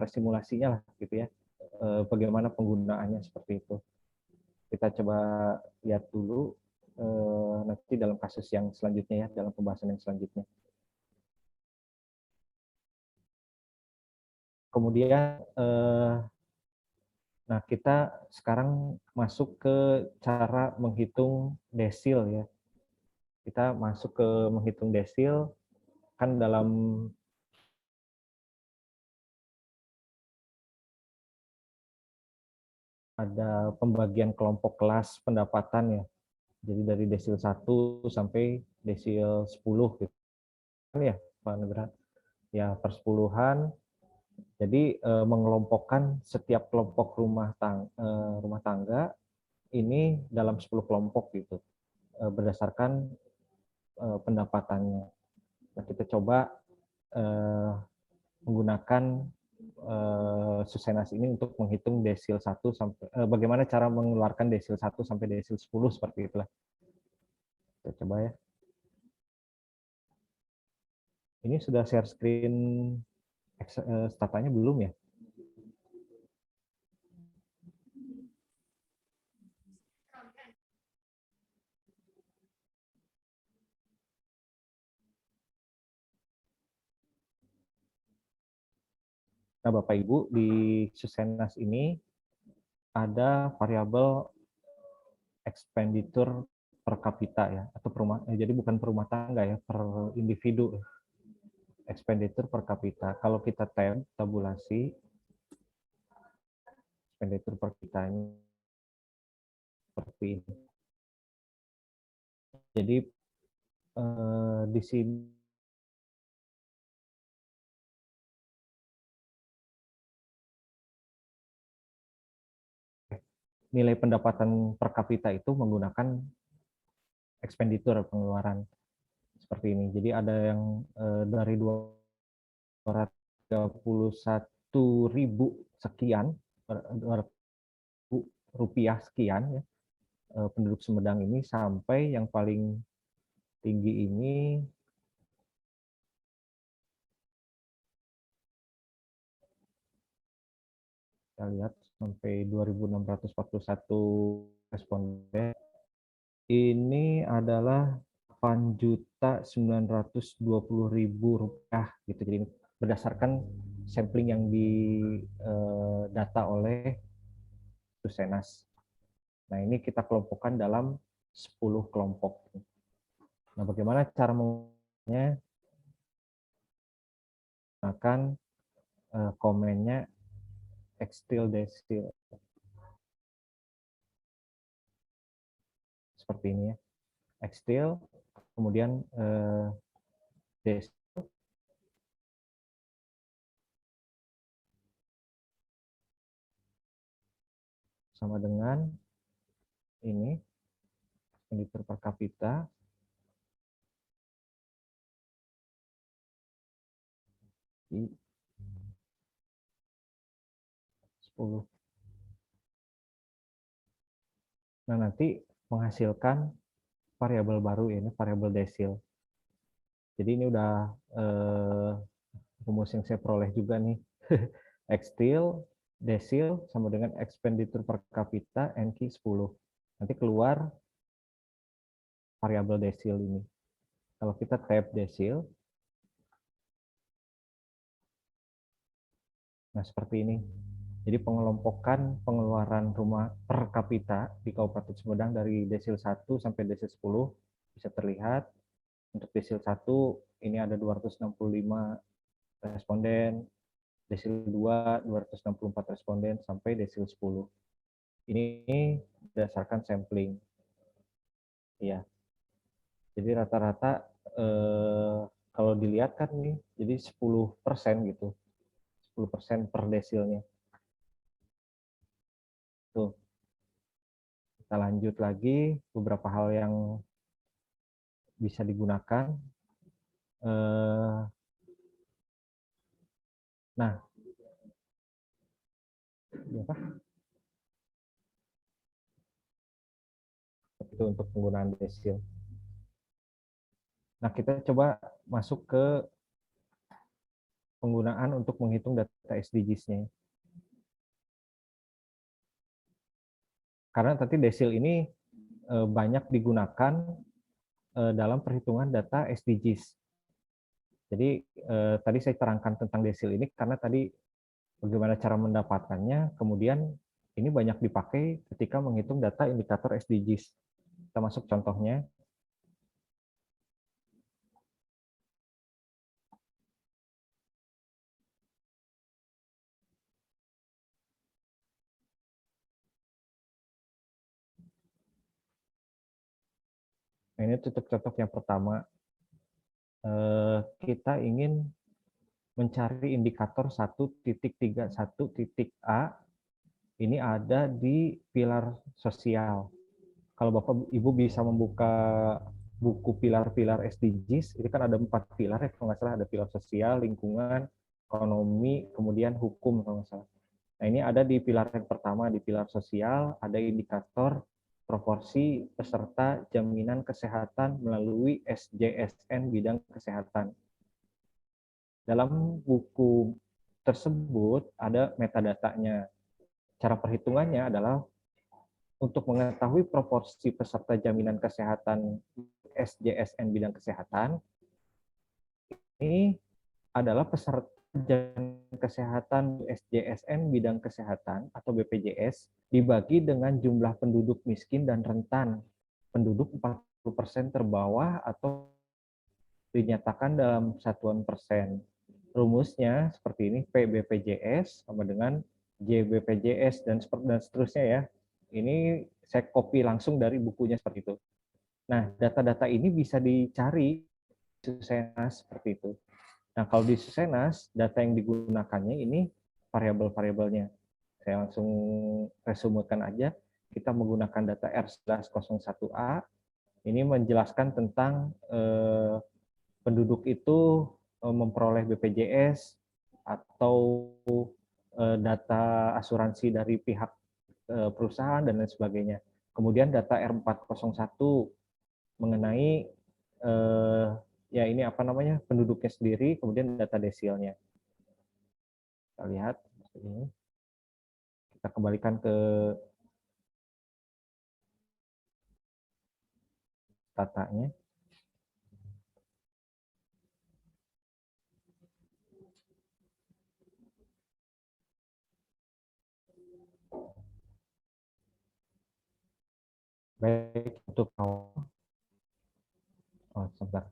simulasinya lah gitu ya. Bagaimana penggunaannya seperti itu. Kita coba lihat dulu nanti dalam kasus yang selanjutnya ya, dalam pembahasan yang selanjutnya. Kemudian nah, kita sekarang masuk ke cara menghitung desil ya. Kita masuk ke menghitung desil kan dalam ada pembagian kelompok kelas pendapatan ya. Jadi dari desil 1 sampai desil 10 gitu. Ya, Pak Nugraha. Ya, persepuluhan. Jadi mengelompokkan setiap kelompok rumah tangga ini dalam 10 kelompok gitu. Berdasarkan pendapatannya. Nah, kita coba menggunakan Susenas ini untuk menghitung desil 1 sampai bagaimana cara mengeluarkan desil 1 sampai desil 10 seperti itulah. Kita coba ya. Ini sudah share screen statanya belum ya? Nah, Bapak Ibu, di Susenas ini ada variabel expenditure per kapita ya, atau jadi bukan per rumah tangga ya, per individu. Expenditure per kapita. Kalau kita tabulasi expenditure per kapitanya seperti ini. Jadi di sini nilai pendapatan per kapita itu menggunakan expenditure pengeluaran seperti ini. Jadi ada yang dari 231.000 sekian, rupiah sekian ya, penduduk Sumedang ini sampai yang paling tinggi ini kita lihat sampai 2.641 responden. Ini adalah 8.920.000 rupiah gitu. Jadi berdasarkan sampling yang didata oleh Susenas. Nah, ini kita kelompokkan dalam 10 kelompok. Nah, bagaimana cara menggunakannya? Akan komennya Extil desil. Seperti ini ya. Extil, kemudian desil. Sama dengan ini, expenditure per kapita. Di 10. Nah, nanti menghasilkan variabel baru ini, variabel desil. Jadi ini udah rumus yang saya peroleh juga nih. Extil, desil, sama dengan expenditure per kapita, NQ 10. Nanti keluar variabel desil ini. Kalau kita tab desil, nah seperti ini. Jadi pengelompokan pengeluaran rumah per kapita di Kabupaten Sumedang dari desil 1 sampai desil 10 bisa terlihat. Untuk desil 1 ini ada 265 responden, desil 2 264 responden sampai desil 10. Ini berdasarkan sampling. Ya. Jadi rata-rata kalau dilihat kan nih, jadi 10% gitu. 10% per desilnya. Tuh. Kita lanjut lagi beberapa hal yang bisa digunakan. Nah, apa? Itu untuk penggunaan desil. Nah, kita coba masuk ke penggunaan untuk menghitung data SDGs-nya. Karena tadi desil ini banyak digunakan dalam perhitungan data SDGs. Jadi tadi saya terangkan tentang desil ini karena tadi bagaimana cara mendapatkannya, kemudian ini banyak dipakai ketika menghitung data indikator SDGs. Kita masuk contohnya. Nah, ini contoh yang pertama. Kita ingin mencari indikator 1.31.a, ini ada di pilar sosial. Kalau Bapak Ibu bisa membuka buku pilar-pilar SDGs, ini kan ada 4 pilar ya, kalau nggak salah ada pilar sosial, lingkungan, ekonomi, kemudian hukum kalau nggak salah. Nah, ini ada di pilar yang pertama, di pilar sosial, ada indikator proporsi peserta jaminan kesehatan melalui SJSN bidang kesehatan. Dalam buku tersebut ada metadatanya. Cara perhitungannya adalah untuk mengetahui proporsi peserta jaminan kesehatan SJSN bidang kesehatan, ini adalah peserta jaminan kesehatan SJSN bidang kesehatan atau BPJS dibagi dengan jumlah penduduk miskin dan rentan, penduduk 40% terbawah atau dinyatakan dalam satuan persen. Rumusnya seperti ini, PBPJS sama dengan JBPJS dan seterusnya ya. Ini saya copy langsung dari bukunya seperti itu. Nah, data-data ini bisa dicari di Susenas seperti itu. Nah, kalau di Susenas, data yang digunakannya ini variabel-variabelnya. Saya langsung resumekan aja. Kita menggunakan data R1101A. Ini menjelaskan tentang penduduk itu memperoleh BPJS atau data asuransi dari pihak perusahaan dan lain sebagainya. Kemudian data R401 mengenai ya ini apa namanya penduduknya sendiri, kemudian data desilnya. Kita lihat ini. Kita kembalikan ke datanya. Baik, untuk sebentar.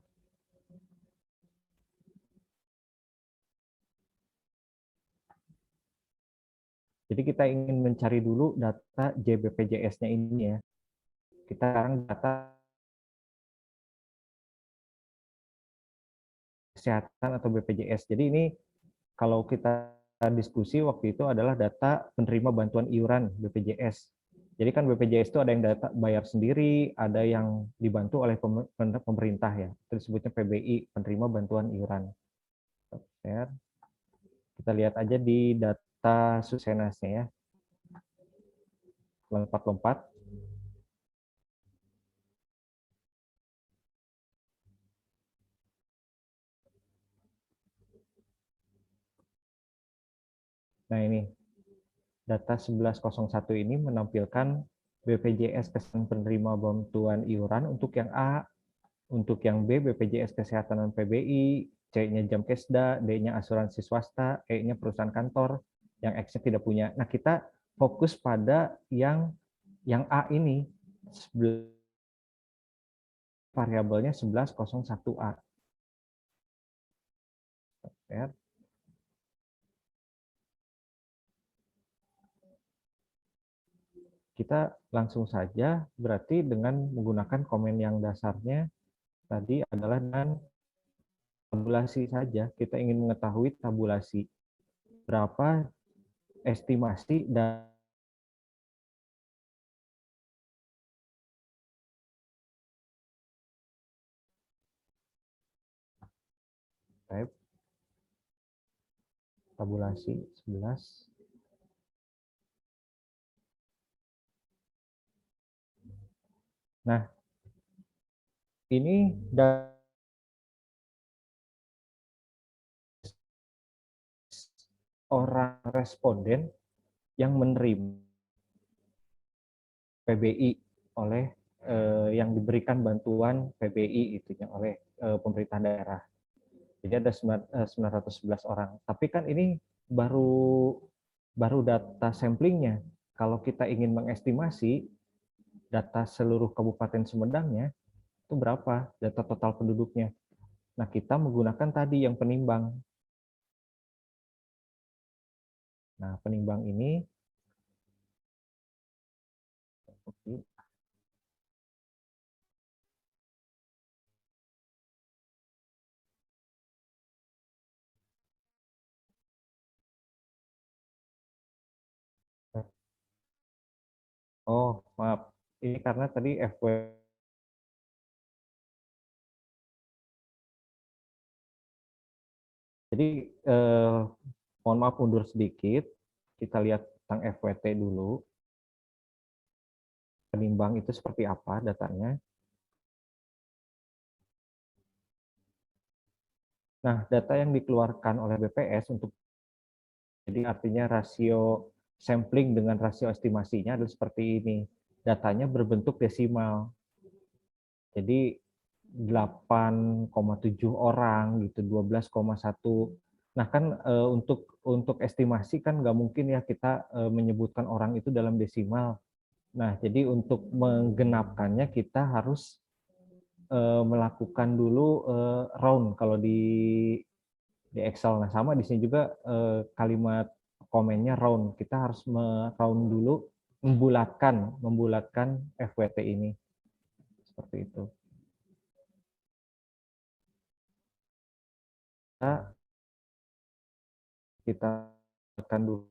Jadi kita ingin mencari dulu data JBPJS-nya ini ya. Kita sekarang data kesehatan atau BPJS. Jadi ini kalau kita diskusi waktu itu adalah data penerima bantuan iuran BPJS. Jadi kan BPJS itu ada yang data bayar sendiri, ada yang dibantu oleh pemerintah ya. Itu disebutnya PBI, penerima bantuan iuran. Kita lihat aja di data Susenasnya ya. Lompat-lompat. Nah ini, data 1101 ini menampilkan BPJS Kesehatan penerima bantuan iuran untuk yang A, untuk yang B BPJS Kesehatan dan PBI, C-nya Jamkesda, D-nya asuransi swasta, E-nya perusahaan kantor, yang X-nya tidak punya. Nah, kita fokus pada yang A ini, variabelnya 1101A. Ya. kita langsung saja berarti dengan menggunakan komen yang dasarnya tadi adalah dengan tabulasi saja. Kita ingin mengetahui tabulasi berapa estimasi dan type tabulasi 11. Nah, ini orang responden yang menerima PBI oleh yang diberikan bantuan PBI itunya oleh pemerintah daerah. Jadi ada 911 orang. Tapi kan ini baru data samplingnya. Kalau kita ingin mengestimasi data seluruh Kabupaten Sumedangnya, itu berapa data total penduduknya. Nah, kita menggunakan tadi yang penimbang. Nah, penimbang ini oh, maaf. Ini karena tadi FW. Jadi, mohon maaf mundur sedikit. Kita lihat tentang FWT dulu. Penimbang itu seperti apa datanya. Nah, data yang dikeluarkan oleh BPS untuk jadi artinya rasio sampling dengan rasio estimasinya adalah seperti ini. Datanya berbentuk desimal. Jadi 8,7 orang gitu, 12,1. Nah, kan untuk estimasi kan nggak mungkin ya kita menyebutkan orang itu dalam desimal. Nah, jadi untuk menggenapkannya kita harus melakukan dulu round kalau di Excel. Nah, sama di sini juga kalimat komennya round. Kita harus round dulu, membulatkan FWT ini. Seperti itu. Kita akan dulu.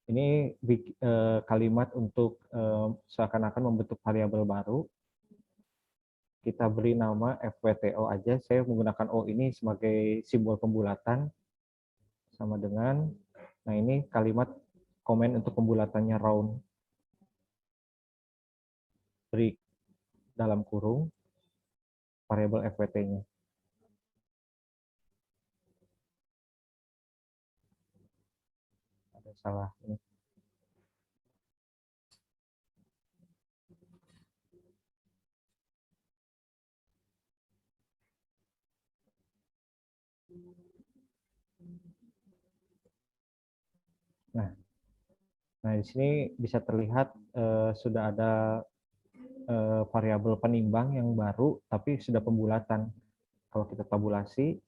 Ini kalimat untuk seakan-akan membentuk variabel baru. Kita beri nama FWTO aja. Saya menggunakan O ini sebagai simbol pembulatan. Sama dengan, nah ini kalimat komen untuk pembulatannya round. Beri dalam kurung variabel FWT-nya. Ada salah ini. Nah, di sini bisa terlihat sudah ada variabel penimbang yang baru, tapi sudah pembulatan. Kalau kita tabulasi,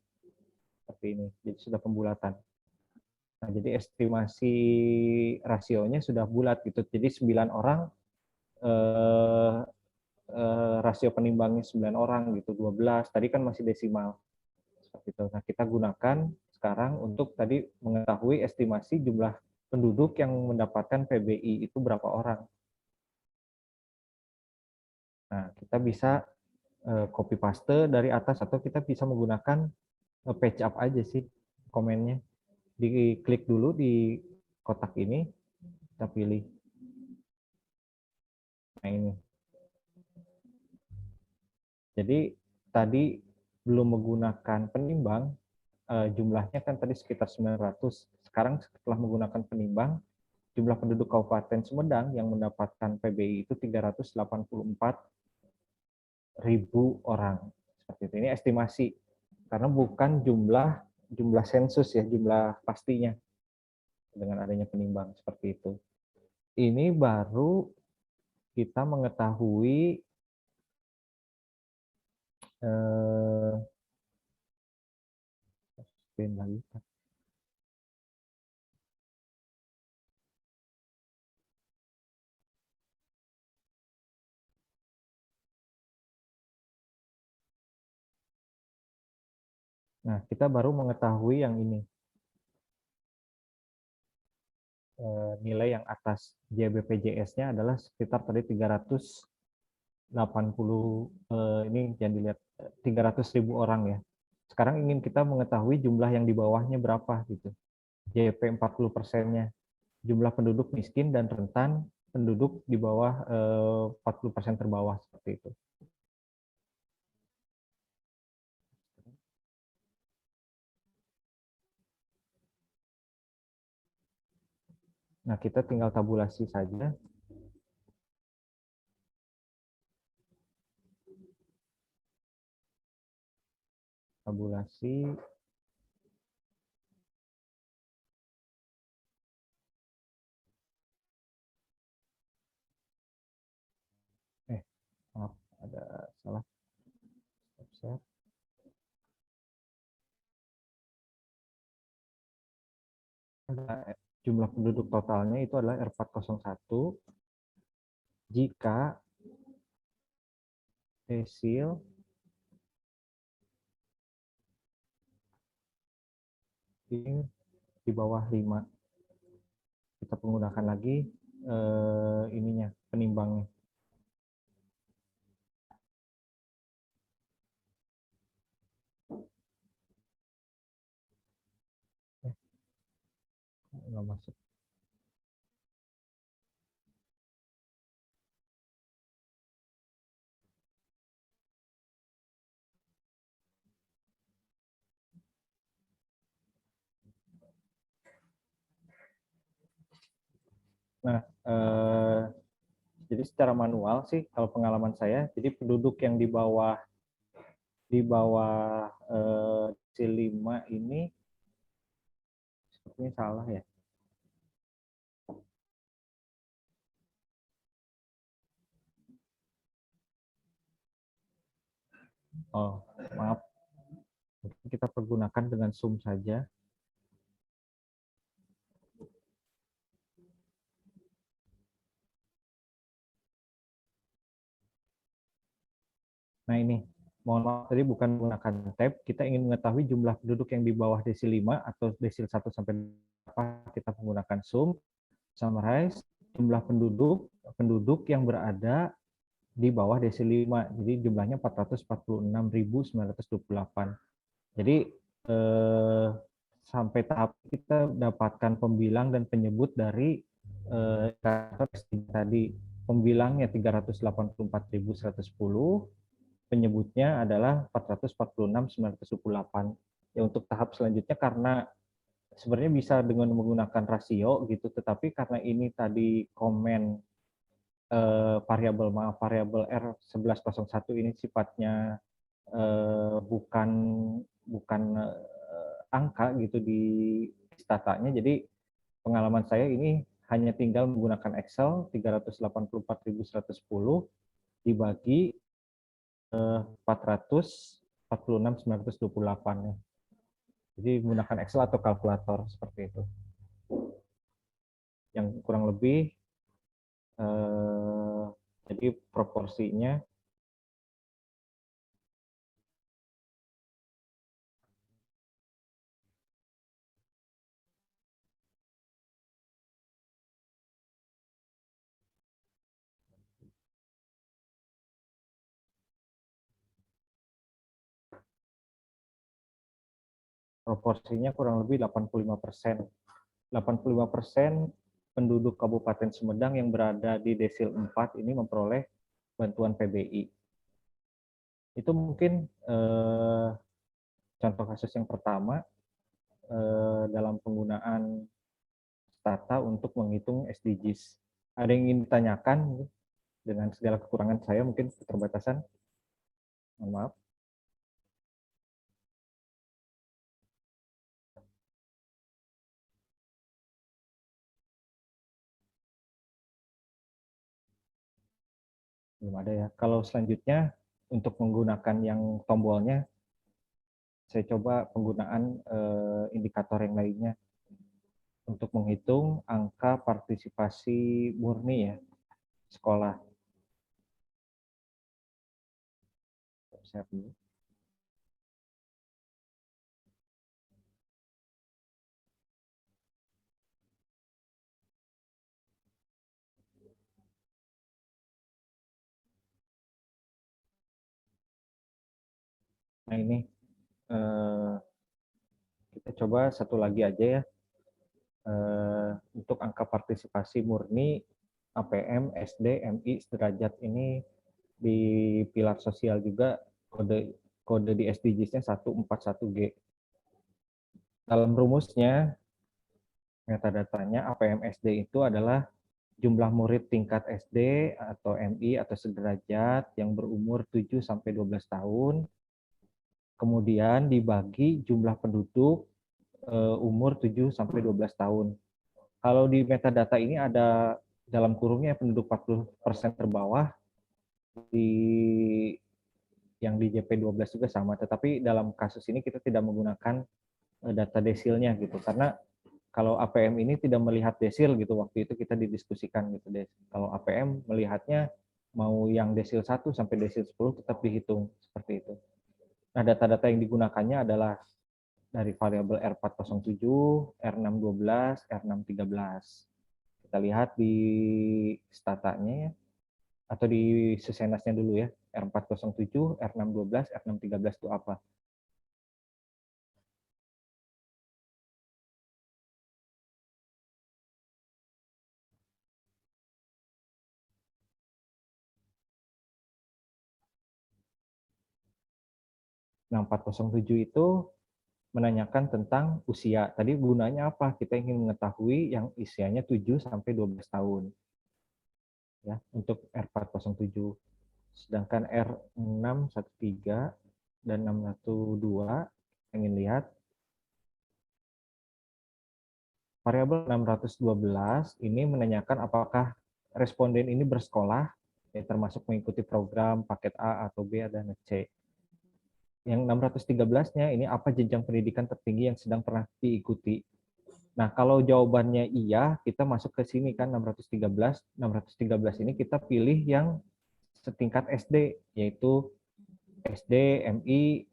seperti ini, jadi sudah pembulatan. Nah, jadi estimasi rasionya sudah bulat gitu. Jadi 9 orang, rasio penimbangnya 9 orang gitu, 12. Tadi kan masih desimal. Seperti itu. Nah, kita gunakan sekarang untuk tadi mengetahui estimasi jumlah penduduk yang mendapatkan PBI itu berapa orang. Nah, kita bisa copy paste dari atas atau kita bisa menggunakan page up aja sih komennya. Diklik dulu di kotak ini, kita pilih. Nah, ini. Jadi tadi belum menggunakan penimbang, jumlahnya kan tadi sekitar 900. Sekarang setelah menggunakan penimbang, jumlah penduduk Kabupaten Sumedang yang mendapatkan PBI itu 384.000 orang. Seperti itu. Ini estimasi karena bukan jumlah sensus ya, jumlah pastinya dengan adanya penimbang seperti itu. Ini baru kita mengetahui spin lagi. Nah, kita baru mengetahui yang ini. Nilai yang atas JBPJS-nya adalah sekitar tadi 380, ini jangan dilihat 300.000 orang ya. Sekarang ingin kita mengetahui jumlah yang di bawahnya berapa gitu. JP 40%-nya. Jumlah penduduk miskin dan rentan, penduduk di bawah 40% terbawah seperti itu. Nah, kita tinggal tabulasi saja. Tabulasi. Maaf, ada salah. Stop. Jumlah penduduk totalnya itu adalah R401 jika desil ini di bawah 5. Kita menggunakan lagi ininya, penimbangnya. Nggak masuk. Nah, jadi secara manual sih kalau pengalaman saya, jadi penduduk yang di bawah C5 ini sepertinya salah ya. Oh, maaf. Kita pergunakan dengan sum saja. Nah ini, mohon maaf tadi bukan menggunakan tab, kita ingin mengetahui jumlah penduduk yang di bawah desil 5 atau desil 1 sampai berapa, kita menggunakan sum, summarize, jumlah penduduk yang berada di bawah desil 5. Jadi jumlahnya 446.928. Jadi sampai tahap kita dapatkan pembilang dan penyebut dari tadi. Pembilangnya 384.110, penyebutnya adalah 446.928. Ya untuk tahap selanjutnya karena sebenarnya bisa dengan menggunakan rasio gitu, tetapi karena ini tadi komen variabel R1101 ini sifatnya bukan angka gitu di statanya, jadi pengalaman saya ini hanya tinggal menggunakan Excel 384.110 dibagi 446.928 ya. Jadi menggunakan Excel atau kalkulator seperti itu. Yang kurang lebih jadi proporsinya kurang lebih 85%. 85% penduduk Kabupaten Sumedang yang berada di desil 4 ini memperoleh bantuan PBI. Itu mungkin contoh kasus yang pertama dalam penggunaan Stata untuk menghitung SDGs. Ada yang ingin ditanyakan dengan segala kekurangan saya, mungkin keterbatasan? Mohon maaf. Belum ada ya. Kalau selanjutnya untuk menggunakan yang tombolnya, saya coba penggunaan indikator yang lainnya untuk menghitung angka partisipasi murni ya sekolah. Share dulu. Nah ini kita coba satu lagi aja ya. Untuk angka partisipasi murni APM, SD, MI sederajat ini di pilar sosial juga kode di SDGs-nya 141G. Dalam rumusnya, metadatanya APM SD itu adalah jumlah murid tingkat SD atau MI atau sederajat yang berumur 7 sampai 12 tahun, kemudian dibagi jumlah penduduk umur 7 sampai 12 tahun. Kalau di metadata ini ada dalam kurungnya penduduk 40% terbawah, di yang di JP12 juga sama, tetapi dalam kasus ini kita tidak menggunakan data desilnya gitu, karena kalau APM ini tidak melihat desil gitu, waktu itu kita didiskusikan gitu deh. Kalau APM melihatnya mau yang desil 1 sampai desil 10 tetap dihitung seperti itu. Nah, data-data yang digunakannya adalah dari variabel R407, R612, R613. Kita lihat di statanya ya, atau di sesenasnya dulu ya, R407, R612, R613 itu apa? Nah, 407 itu menanyakan tentang usia. Tadi gunanya apa? Kita ingin mengetahui yang usianya 7 sampai 12 tahun. Ya, untuk R407. Sedangkan R613 dan 612 ingin lihat variabel 612 ini menanyakan apakah responden ini bersekolah, ya, termasuk mengikuti program paket A atau B dan C. Yang 613-nya ini apa jenjang pendidikan tertinggi yang sedang pernah diikuti. Nah, kalau jawabannya iya, kita masuk ke sini kan 613. 613 ini kita pilih yang setingkat SD, yaitu SD, MI,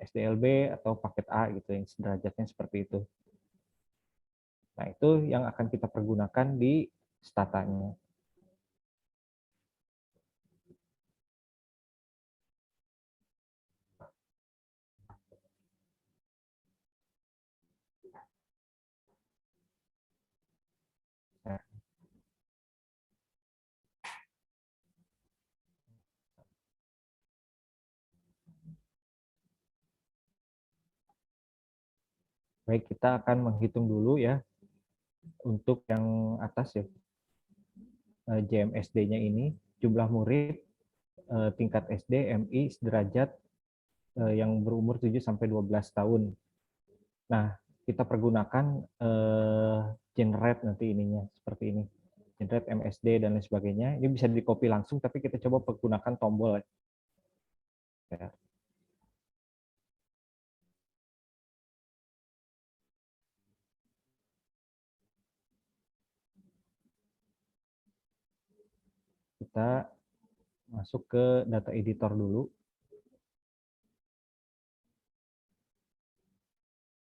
SDLB, atau paket A gitu, yang sederajatnya seperti itu. Nah, itu yang akan kita pergunakan di statanya. Nah, baik, kita akan menghitung dulu ya untuk yang atas ya, JMSD-nya ini, jumlah murid tingkat SD, MI, sederajat yang berumur 7 sampai 12 tahun. Nah, kita pergunakan generate nanti ininya seperti ini. Generate MSD dan lain sebagainya. Ini bisa di-copy langsung, tapi kita coba pergunakan tombol ya. Kita masuk ke data editor dulu.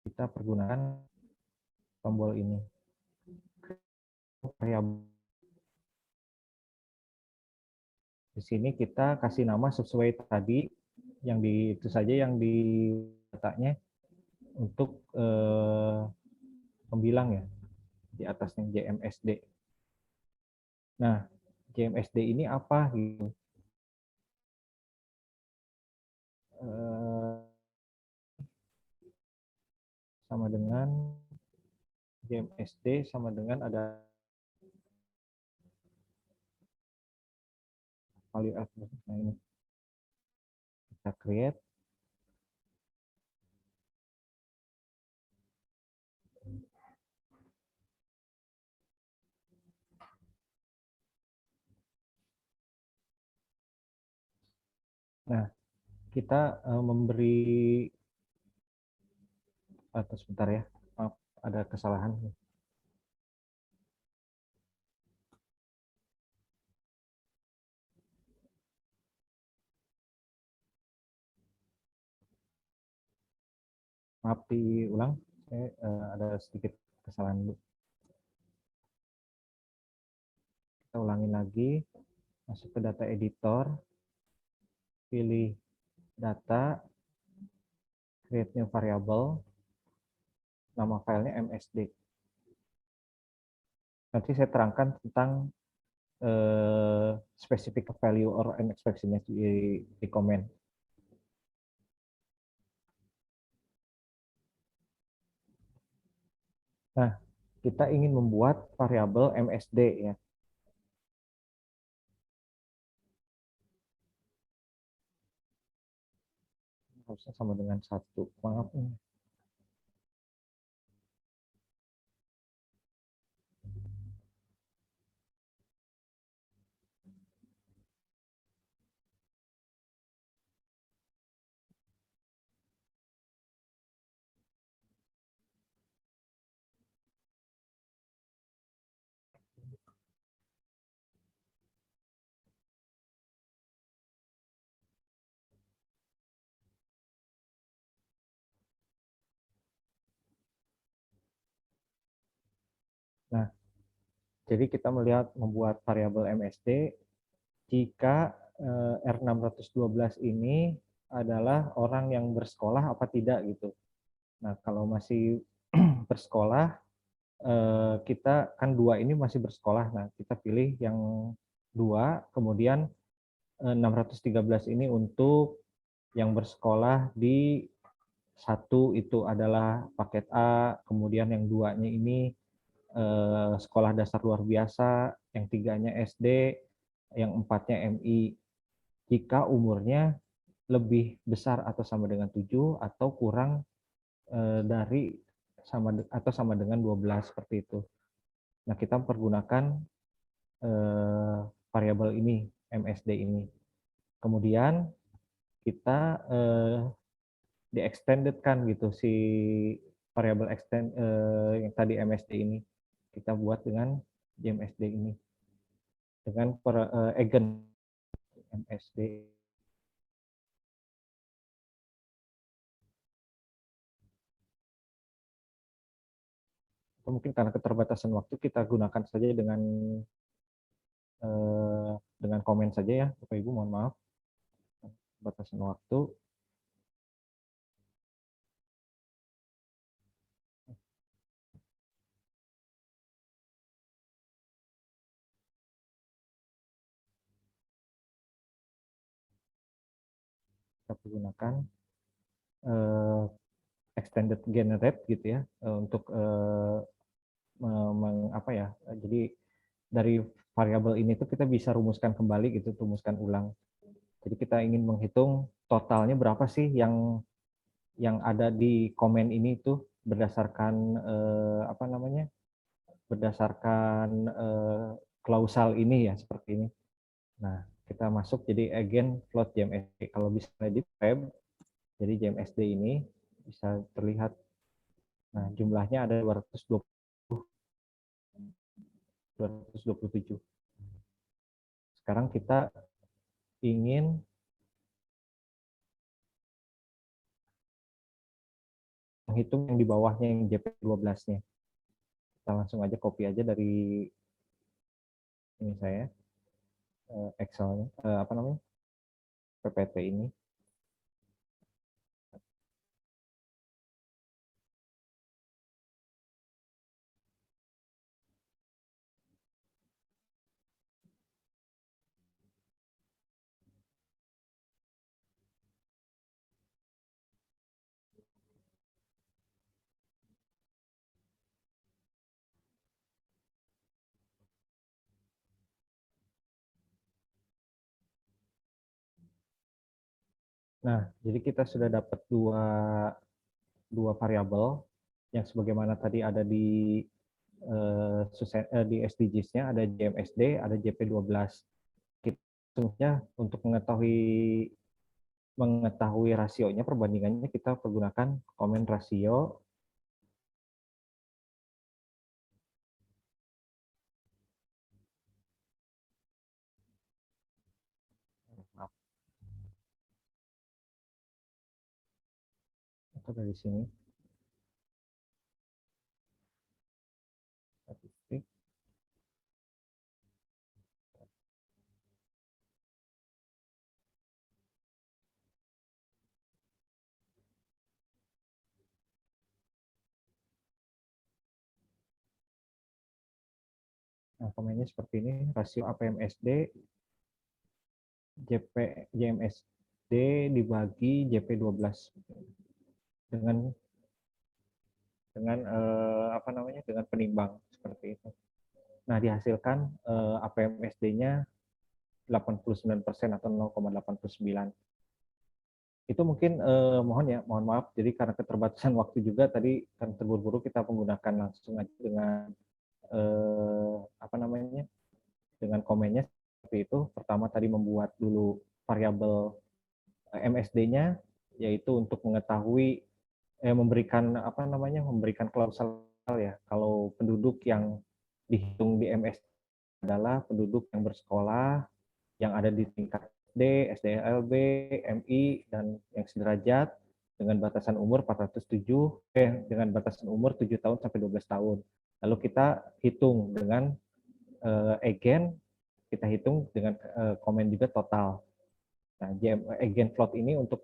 Kita pergunakan tombol ini. Di sini kita kasih nama sesuai tadi, yang di itu saja yang di datanya untuk pembilang ya, di atasnya JMSD. Nah, JMSD ini apa gitu? Sama dengan JMSD sama dengan ada value address. Nah, ini kita create. Nah, kita memberi atau sebentar ya, maaf, ada kesalahan. Maaf diulang, saya ada sedikit kesalahan dulu. Kita ulangi lagi, masuk ke data editor, pilih data, create new variable, nama filenya MSD. Nanti saya terangkan tentang specific value or an expression-nya di komen. Nah, kita ingin membuat variabel MSD ya. Harusnya sama dengan 1. Maaf. Nah, jadi kita melihat membuat variabel MSD jika R612 ini adalah orang yang bersekolah apa tidak gitu. Nah, kalau masih bersekolah, kita kan 2 ini masih bersekolah. Nah, kita pilih yang 2, kemudian 613 ini untuk yang bersekolah di 1 itu adalah paket A, kemudian yang 2-nya ini sekolah dasar luar biasa, yang 3-nya SD, yang 4-nya MI. Jika umurnya lebih besar atau sama dengan 7 atau kurang dari sama dengan 12 seperti itu. Nah, kita mempergunakan variabel ini, MSD ini. Kemudian kita di-extended kan gitu si variabel yang tadi MSD ini. Kita buat dengan JMSD ini. Dengan agent MSD. Mungkin karena keterbatasan waktu kita gunakan saja dengan komen saja ya, Bapak Ibu, mohon maaf. Batasan waktu. Kita gunakan extended generate gitu ya untuk apa ya. Jadi dari variabel ini tuh kita bisa rumuskan kembali gitu, rumuskan ulang. Jadi kita ingin menghitung totalnya berapa sih yang ada di komen ini tuh berdasarkan apa namanya? Berdasarkan klausal ini ya seperti ini. Nah, kita masuk jadi agent float JMSD. Kalau bisa di web, jadi JMSD ini bisa terlihat. Nah, jumlahnya ada 227. Sekarang kita ingin menghitung yang di bawahnya, yang JP12-nya. Kita langsung aja copy aja dari ini saya, Excel-nya, apa namanya, PPT ini. Nah, jadi kita sudah dapat dua variabel yang sebagaimana tadi ada di SDGs-nya, ada JMSD, ada JP12. Kita untuk mengetahui mengetahui rasionya, perbandingannya, kita pergunakan komen rasio. Maaf. Atau dari sini. Statistik. Nah, komennya seperti ini, rasio APMSD, JMSD dibagi JP12 dengan apa namanya, dengan penimbang seperti itu. Nah, dihasilkan APMSD-nya 89% atau 0,89. Itu mungkin mohon maaf, jadi karena keterbatasan waktu juga tadi kan terburu-buru kita menggunakan langsung aja dengan apa namanya, dengan komennya seperti itu. Pertama tadi membuat dulu variabel MSD-nya, yaitu untuk mengetahui memberikan apa namanya, memberikan klausal ya, kalau penduduk yang dihitung di MSD adalah penduduk yang bersekolah, yang ada di tingkat SD, SDLB, MI, dan yang sederajat dengan batasan umur 407, dengan batasan umur 7 tahun sampai 12 tahun. Lalu kita hitung dengan again, kita hitung dengan komen juga total. Nah, again float ini untuk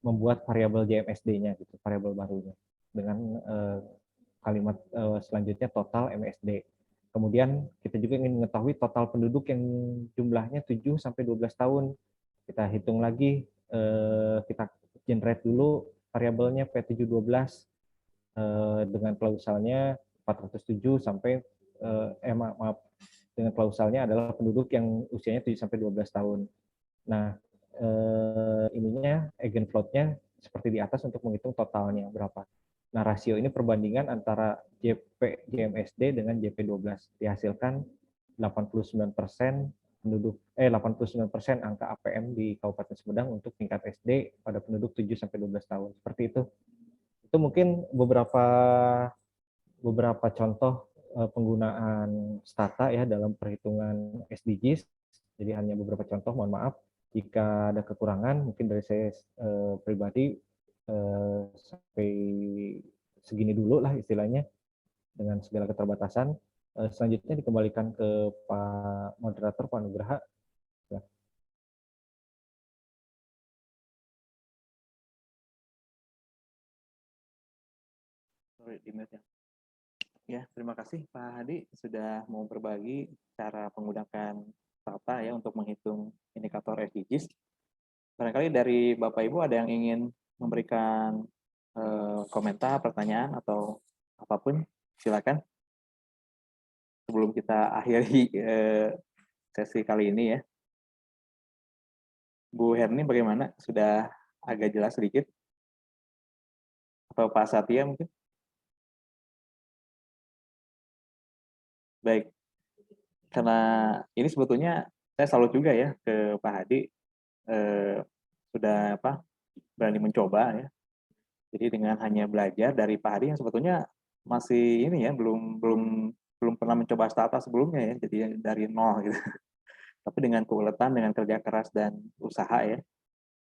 membuat variabel JMSD-nya, gitu, variabel barunya, dengan kalimat selanjutnya total MSD. Kemudian kita juga ingin mengetahui total penduduk yang jumlahnya 7 sampai 12 tahun. Kita hitung lagi, kita generate dulu variabelnya P712 dengan klausalnya 407 sampai maaf, dengan klausalnya adalah penduduk yang usianya 7 sampai 12 tahun. Nah, ininya eigenfloat-nya seperti di atas untuk menghitung totalnya berapa. Nah, rasio ini perbandingan antara JMSD dengan JP12. Dihasilkan 89% penduduk 89% angka APM di Kabupaten Sumedang untuk tingkat SD pada penduduk 7 sampai 12 tahun. Seperti itu. Itu mungkin beberapa contoh penggunaan stata ya dalam perhitungan SDGs. Jadi hanya beberapa contoh, mohon maaf jika ada kekurangan, mungkin dari saya pribadi sampai segini dulu lah istilahnya dengan segala keterbatasan. Selanjutnya dikembalikan ke Pak Moderator, Pak Nugraha. Ya. Ya, terima kasih Pak Hadi sudah mau berbagi cara menggunakan stata ya untuk menghitung indikator SDGs. Barangkali dari Bapak Ibu ada yang ingin memberikan komentar, pertanyaan, atau apapun, silakan. Sebelum kita akhiri sesi kali ini ya. Bu Herni bagaimana? Sudah agak jelas sedikit? Atau Pak Satya mungkin? Baik. Karena ini sebetulnya saya salut juga ya ke Pak Hadi, sudah berani mencoba ya. Jadi dengan hanya belajar dari Pak Hadi yang sebetulnya masih ini ya belum pernah mencoba stata sebelumnya ya, jadi dari nol gitu. Tapi dengan keuletan, dengan kerja keras dan usaha ya,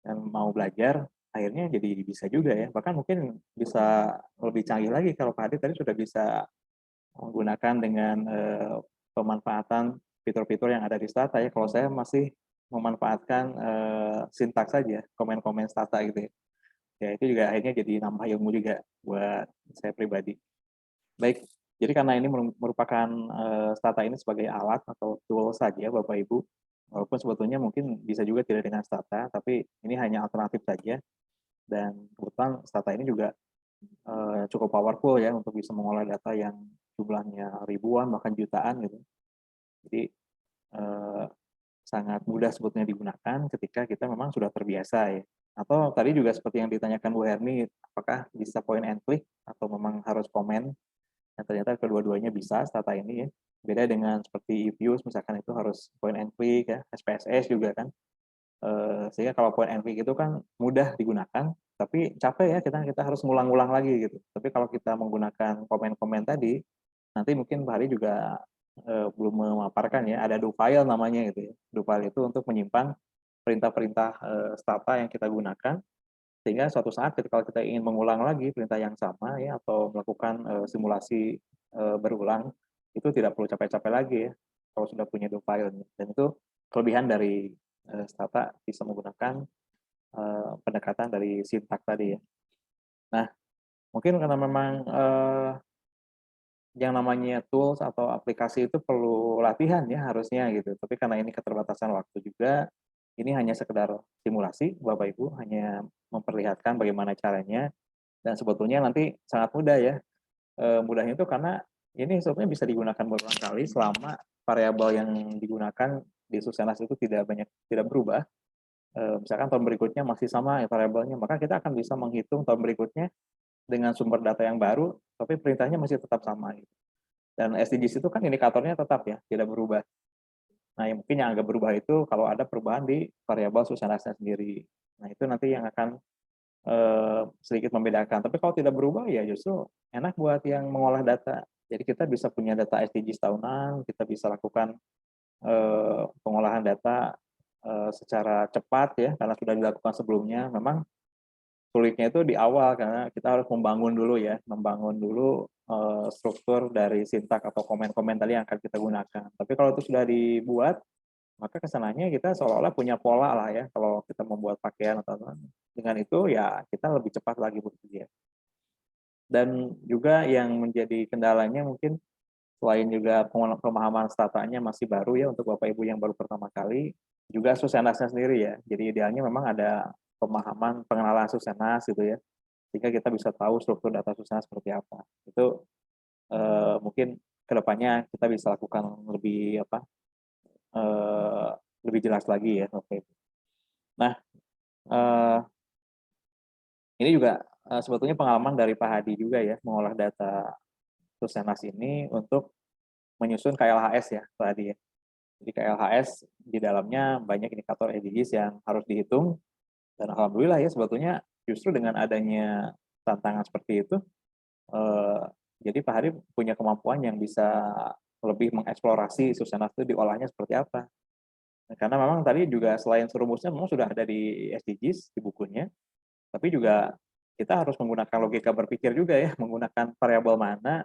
dan mau belajar, akhirnya jadi bisa juga ya. Bahkan mungkin bisa lebih canggih lagi kalau Pak Hadi tadi sudah bisa menggunakan dengan pemanfaatan fitur-fitur yang ada di stata ya. Kalau saya masih memanfaatkan sintaks saja, komen-komen stata gitu ya. Ya itu juga akhirnya jadi nambah ilmu juga buat saya pribadi. Baik, jadi karena ini merupakan stata ini sebagai alat atau tool saja Bapak Ibu, walaupun sebetulnya mungkin bisa juga tidak dengan stata, tapi ini hanya alternatif saja. Dan kebetulan stata ini juga cukup powerful ya untuk bisa mengolah data yang jumlahnya ribuan bahkan jutaan gitu. Jadi sangat mudah sebetulnya digunakan ketika kita memang sudah terbiasa ya. Atau tadi juga seperti yang ditanyakan Bu Herni, apakah bisa point and click atau memang harus komen? Nah, ternyata kedua-duanya bisa stata ini ya. Beda dengan seperti eViews misalkan itu harus point and click ya, SPSS juga kan. Sehingga kalau point and click itu kan mudah digunakan, tapi capek ya kita harus ngulang-ngulang lagi gitu. Tapi kalau kita menggunakan komen-komen tadi, nanti mungkin Pak Hari juga belum memaparkan ya, ada do file namanya gitu ya. Do file itu untuk menyimpan perintah-perintah Stata yang kita gunakan, sehingga suatu saat kalau kita ingin mengulang lagi perintah yang sama ya, atau melakukan simulasi berulang, itu tidak perlu capek-capek lagi ya, kalau sudah punya do file. Dan itu kelebihan dari Stata bisa menggunakan pendekatan dari sintak tadi ya. Nah, mungkin karena memang yang namanya tools atau aplikasi itu perlu latihan ya harusnya gitu. Tapi karena ini keterbatasan waktu juga, ini hanya sekedar simulasi, Bapak Ibu, hanya memperlihatkan bagaimana caranya. Dan sebetulnya nanti sangat mudah ya. Mudahnya itu karena ini sebetulnya bisa digunakan berulang kali selama variabel yang digunakan di Susenas itu tidak berubah. Misalkan tahun berikutnya masih sama ya variabelnya, maka kita akan bisa menghitung tahun berikutnya dengan sumber data yang baru, tapi perintahnya masih tetap sama. Gitu. Dan SDGs itu kan indikatornya tetap ya, tidak berubah. Nah, yang mungkin yang agak berubah itu kalau ada perubahan di variabel Susenasnya sendiri. Nah, itu nanti yang akan sedikit membedakan. Tapi kalau tidak berubah ya justru enak buat yang mengolah data. Jadi kita bisa punya data SDGs tahunan, kita bisa lakukan pengolahan data secara cepat ya, karena sudah dilakukan sebelumnya. Memang sulitnya itu di awal karena kita harus membangun dulu struktur dari sintak atau komen-komen tadi yang akan kita gunakan. Tapi kalau itu sudah dibuat, maka kesananya kita seolah-olah punya pola lah ya, kalau kita membuat pakaian atau dengan itu ya kita lebih cepat lagi bekerja. Dan juga yang menjadi kendalanya mungkin selain juga pemahaman statanya masih baru ya untuk Bapak Ibu yang baru pertama kali, juga Susenasnya sendiri ya. Jadi idealnya memang ada pemahaman pengenalan Susenas gitu ya, sehingga kita bisa tahu struktur data Susenas seperti apa. Itu mungkin kedepannya kita bisa lakukan lebih jelas lagi ya Bapak Ibu. Nah, ini juga sebetulnya pengalaman dari Pak Hadi juga ya, mengolah data Susenas ini untuk menyusun KLHS ya, Pak Hadi ya. Jadi KLHS di dalamnya banyak indikator SDGs yang harus dihitung, dan alhamdulillah ya sebetulnya justru dengan adanya tantangan seperti itu, jadi Pak Hadi punya kemampuan yang bisa lebih mengeksplorasi Susenas itu diolahnya seperti apa. Karena memang tadi juga selain rumusnya memang sudah ada di SDGs, di bukunya, tapi juga kita harus menggunakan logika berpikir juga ya, menggunakan variabel mana,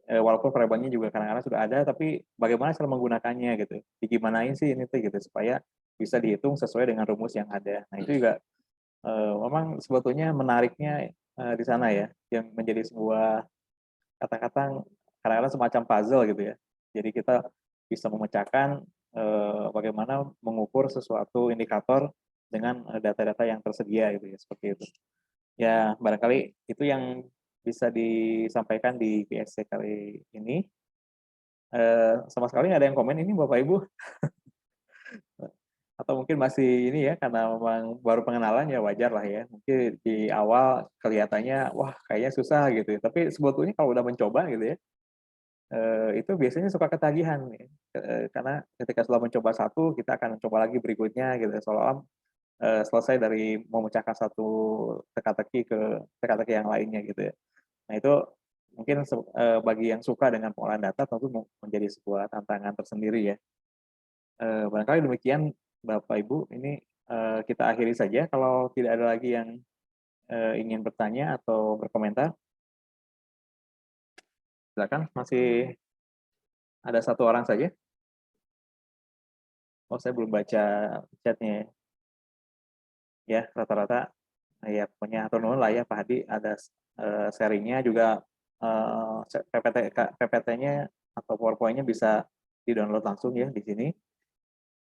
walaupun variabelnya juga kadang-kadang sudah ada, tapi bagaimana cara menggunakannya gitu, digimanain sih ini tuh gitu, supaya bisa dihitung sesuai dengan rumus yang ada. Nah itu juga memang sebetulnya menariknya di sana ya, yang menjadi sebuah kata-kata kadang-kadang semacam puzzle gitu ya. Jadi kita bisa memecahkan bagaimana mengukur sesuatu indikator dengan data-data yang tersedia gitu ya, seperti itu. Ya, barangkali itu yang bisa disampaikan di PSC kali ini. Sama sekali nggak ada yang komen ini Bapak Ibu? Atau mungkin masih ini ya, karena memang baru pengenalan ya wajar lah ya. Mungkin di awal kelihatannya, wah kayaknya susah gitu ya. Tapi sebetulnya kalau udah mencoba gitu ya, itu biasanya suka ketagihan. Ya. Karena ketika setelah mencoba satu, kita akan mencoba lagi berikutnya gitu. Seolah-olah selesai dari memecahkan satu teka-teki ke teka-teki yang lainnya gitu ya. Nah itu mungkin bagi yang suka dengan pengolahan data tentu menjadi sebuah tantangan tersendiri ya. Barangkali demikian Bapak Ibu, ini kita akhiri saja. Kalau tidak ada lagi yang ingin bertanya atau berkomentar, silakan. Masih ada satu orang saja. Oh, saya belum baca chatnya. Ya, rata-rata ya pokoknya atur nuhun lah ya Pak Hadi, ada sharingnya juga, PPT-nya atau PowerPoint-nya bisa di-download langsung ya di sini.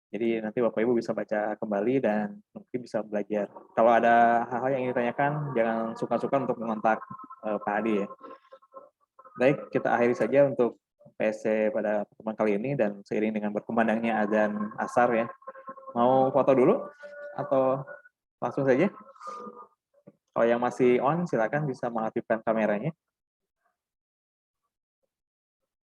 Jadi nanti Bapak Ibu bisa baca kembali dan mungkin bisa belajar. Kalau ada hal-hal yang ingin ditanyakan, jangan suka-suka untuk mengontak Pak Hadi ya. Baik, kita akhiri saja untuk PSC pada pertemuan kali ini, dan seiring dengan berkumandangnya azan asar ya. Mau foto dulu atau langsung saja? Kalau yang masih on, silakan bisa mengaktifkan kameranya.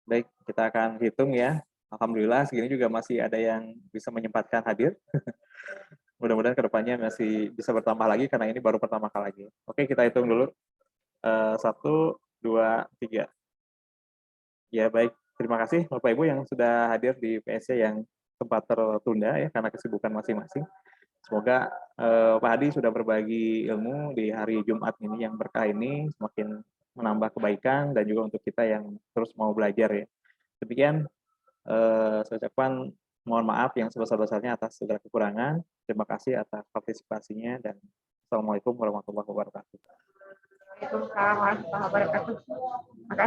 Baik, kita akan hitung ya. Alhamdulillah segini juga masih ada yang bisa menyempatkan hadir. mudah-mudahan kedepannya masih bisa bertambah lagi karena ini baru pertama kali lagi. Oke, kita hitung dulu. 1, 2, 3. Ya, baik. Terima kasih Bapak Ibu yang sudah hadir di PSC yang sempat tertunda ya karena kesibukan masing-masing. Semoga Pak Hadi sudah berbagi ilmu di hari Jumat ini yang berkah ini semakin menambah kebaikan dan juga untuk kita yang terus mau belajar ya. Demikian saya ucapkan mohon maaf yang sebesar-besarnya atas segala kekurangan. Terima kasih atas partisipasinya dan Assalamualaikum warahmatullahi wabarakatuh. Waalaikumsalam warahmatullahi wabarakatuh.